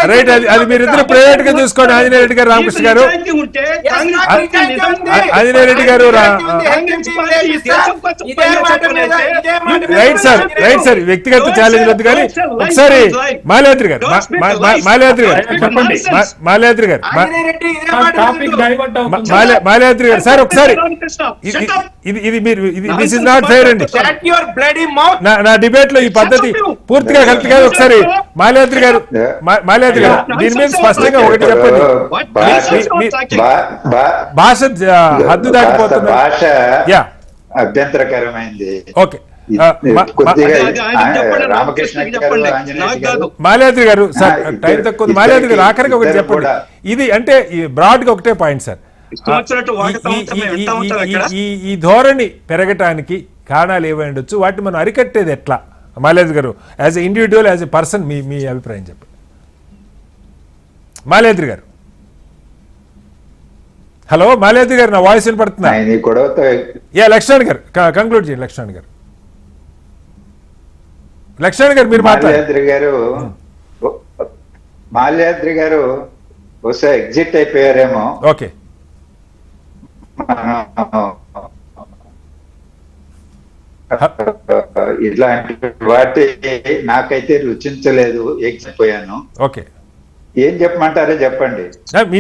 రైట్. అది మీరిద్దరు ప్రైవేట్ గా చూసుకోండి. ఆంజనేయ రెడ్డి గారు రామకృష్ణ గారు, ఆంజనేయ రెడ్డి గారు రైట్ సార్ వ్యక్తిగత ఛాలెంజ్ వద్దు కానీ ఒకసారి మాల్యాద్రి గారు సార్ ఒకసారి ఇది మీరు దిస్ ఇస్ నాట్ ఫెయిర్ అండి. నా డిబేట్ లో ఈ పద్ధతి పూర్తిగా కరెక్ట్ కాదు. ఒకసారి మాల్యాద్రి గారు దీని మీద స్పష్టంగా ఒకటి చెప్పండి. భాష హద్దు దాటిపోతుంది. భాష అభ్యంతరకరమైంది. ఓకే, రామకృష్ణ మాల్యాద్రి గారు సార్ టైం తక్కువ. మాల్యాద్రి గారు ఆఖరికి ఒకటి చెప్పండి. ఇది అంటే బ్రాడ్ గా ఒకటే పాయింట్ సార్. ఈ ధోరణి పెరగటానికి కారణాలు ఏమై ఉండొచ్చు, వాటిని మనం అరికట్టేది ఎట్లా? మాల్యాద్రి గారు as a individual, as a person మీ అభిప్రాయం చెప్పండి. మాల్యాద్రి గారు, హలో మాల్యాద్రి గారు, నా వాయిస్ వినపడుతున్నా? లక్ష్మణ్ గారు కంక్లూడ్ చేయండి. లక్ష్మణ్ గారు మీరు మాల్యాద్రి గారు బహుశా ఎగ్జిట్ అయిపోయారేమో. ఓకే, ఇట్లాంటి వాటి నాకైతే రుచించలేదు, ఎగ్జిపోయాను. ఓకే, ఏం చెప్పమంటారో చెప్పండి.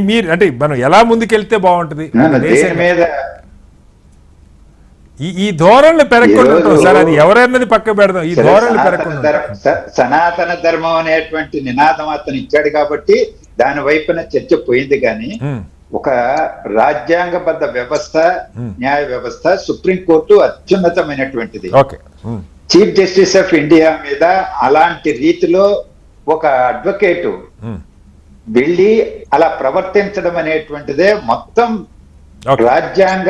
మీరు అంటే మనం ఎలా ముందుకెళ్తే బాగుంటది దేని మీద? ఈ ధోరణులు పెరగకుండా సార్, అది ఎవరన్నది పక్క పెడదాం. ఈ ధోరణులు పెరగకుండా సనాతన ధర్మం అనేటువంటి నినాదం అతను ఇచ్చాడు కాబట్టి దాని వైపున చర్చ పోయింది. కానీ ఒక రాజ్యాంగబద్ధ వ్యవస్థ, న్యాయ వ్యవస్థ, సుప్రీంకోర్టు అత్యున్నతమైనటువంటిది. చీఫ్ జస్టిస్ ఆఫ్ ఇండియా మీద అలాంటి రీతిలో ఒక అడ్వకేటు వెళ్ళి అలా ప్రవర్తించడం అనేటువంటిదే మొత్తం రాజ్యాంగ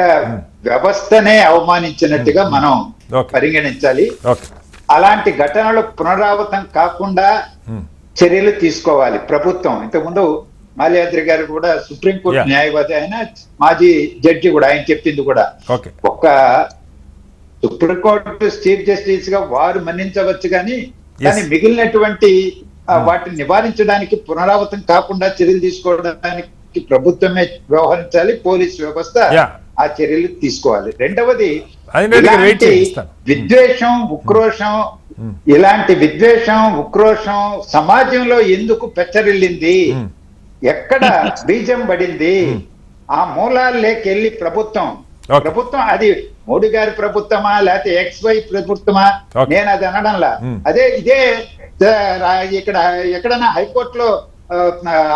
వ్యవస్థనే అవమానించినట్టుగా మనం పరిగణించాలి. అలాంటి ఘటనలు పునరావృతం కాకుండా చర్యలు తీసుకోవాలి ప్రభుత్వం. ఇంతకుముందు మాల్యాద్రి గారు కూడా సుప్రీంకోర్టు న్యాయవాది, ఆయన మాజీ జడ్జి కూడా, ఆయన చెప్పింది కూడా ఒక సుప్రీంకోర్టు చీఫ్ జస్టిస్ గా వారు మన్నించవచ్చు కానీ మిగిలినటువంటి వాటిని నివారించడానికి, పునరావృతం కాకుండా చర్యలు తీసుకోవడానికి ప్రభుత్వమే వ్యవహరించాలి, పోలీస్ వ్యవస్థ ఆ చర్యలు తీసుకోవాలి. రెండవది, విద్వేషం, ఉక్రోషం, ఇలాంటి విద్వేషం, ఉక్రోషం సమాజంలో ఎందుకు పెచ్చరిల్లింది, ఎక్కడ బీజం పడింది, ఆ మూలాల్లోకెళ్ళి ప్రభుత్వం Okay. ప్రభుత్వం అది మోడీ గారి ప్రభుత్వమా లేకపోతే XY ప్రభుత్వమా, Okay. నేను అది అనడంలా. ఇదే ఇక్కడ ఎక్కడైనా హైకోర్టులో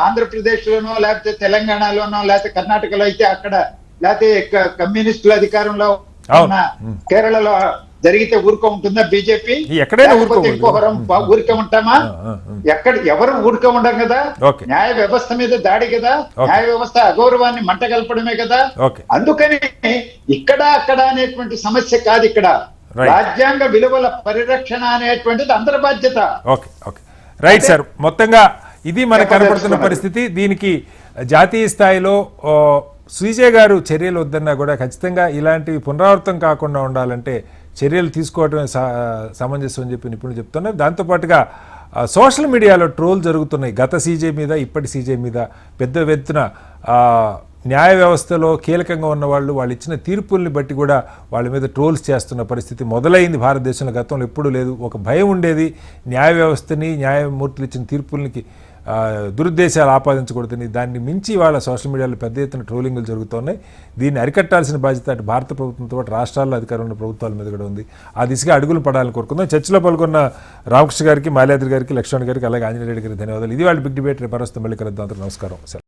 ఆంధ్రప్రదేశ్ లోనో లేకపోతే తెలంగాణలోనో లేకపోతే కర్ణాటకలో అయితే అక్కడ, లేకపోతే కమ్యూనిస్టుల అధికారంలో ఉన్న కేరళలో జరిగితే ఊరుకో ఉంటుందా బీజేపీ? ఎక్కడైనా ఊరికే ఉంటామా? ఎవరు ఊరికే ఉండరు కదా. Okay. న్యాయ వ్యవస్థ మీద దాడి కదా, న్యాయ వ్యవస్థ అగౌరవాన్ని మంట కలపడమే కదా. Okay. అందుకని ఇక్కడ అక్కడ అనేటువంటి సమస్య కాదు, ఇక్కడ Right. రాజ్యాంగ విలువల పరిరక్షణ అనేటువంటిది అందరి బాధ్యత. ఓకే ఓకే రైట్ సార్, మొత్తంగా ఇది మనకు కనపడుతున్న పరిస్థితి. దీనికి జాతీయ స్థాయిలో శ్రీజయ్ గారు చర్యలు వద్దన్నా కూడా ఖచ్చితంగా ఇలాంటివి పునరావృతం కాకుండా ఉండాలంటే చర్యలు తీసుకోవడమే సమంజసం అని చెప్పి నిపుణులు చెప్తున్నారు. దాంతోపాటుగా సోషల్ మీడియాలో ట్రోల్ జరుగుతున్నాయి గత సీజే మీద ఇప్పటి సీజే మీద. పెద్ద ఎత్తున న్యాయ వ్యవస్థలో కీలకంగా ఉన్న వాళ్ళు ఇచ్చిన తీర్పుల్ని బట్టి కూడా వాళ్ళ మీద ట్రోల్స్ చేస్తున్న పరిస్థితి మొదలైంది భారతదేశంలో. గతంలో ఎప్పుడూ లేదు. ఒక భయం ఉండేది, న్యాయ వ్యవస్థని, న్యాయమూర్తులు ఇచ్చిన తీర్పులకి దురుద్దేశాలు ఆపాదించకూడదని. దాన్ని మించి వాళ్ళ సోషల్ మీడియాలో పెద్ద ఎత్తున ట్రోలింగ్లు జరుగుతున్నాయి. దీన్ని అరికట్టాల్సిన బాధ్యత అటు భారత ప్రభుత్వంతో పాటు రాష్ట్రాల్లో అధికారం ఉన్న ప్రభుత్వాల మీద కూడా ఉంది. ఆ దిశగా అడుగులు పడాలని కోరుకుందాం. చర్చలో పాల్గొన్న రామకృష్ణ గారికి, మాల్యాద్రి గారికి, లక్ష్మణ్ గారికి, అలాగే ఆంజనేయ రెడ్డి గారికి ధన్యవాదాలు. ఇది వాళ్ళ బిగ్ డిబేట్. రేపు మళ్ళీ కలుద్దాం. నమస్కారం.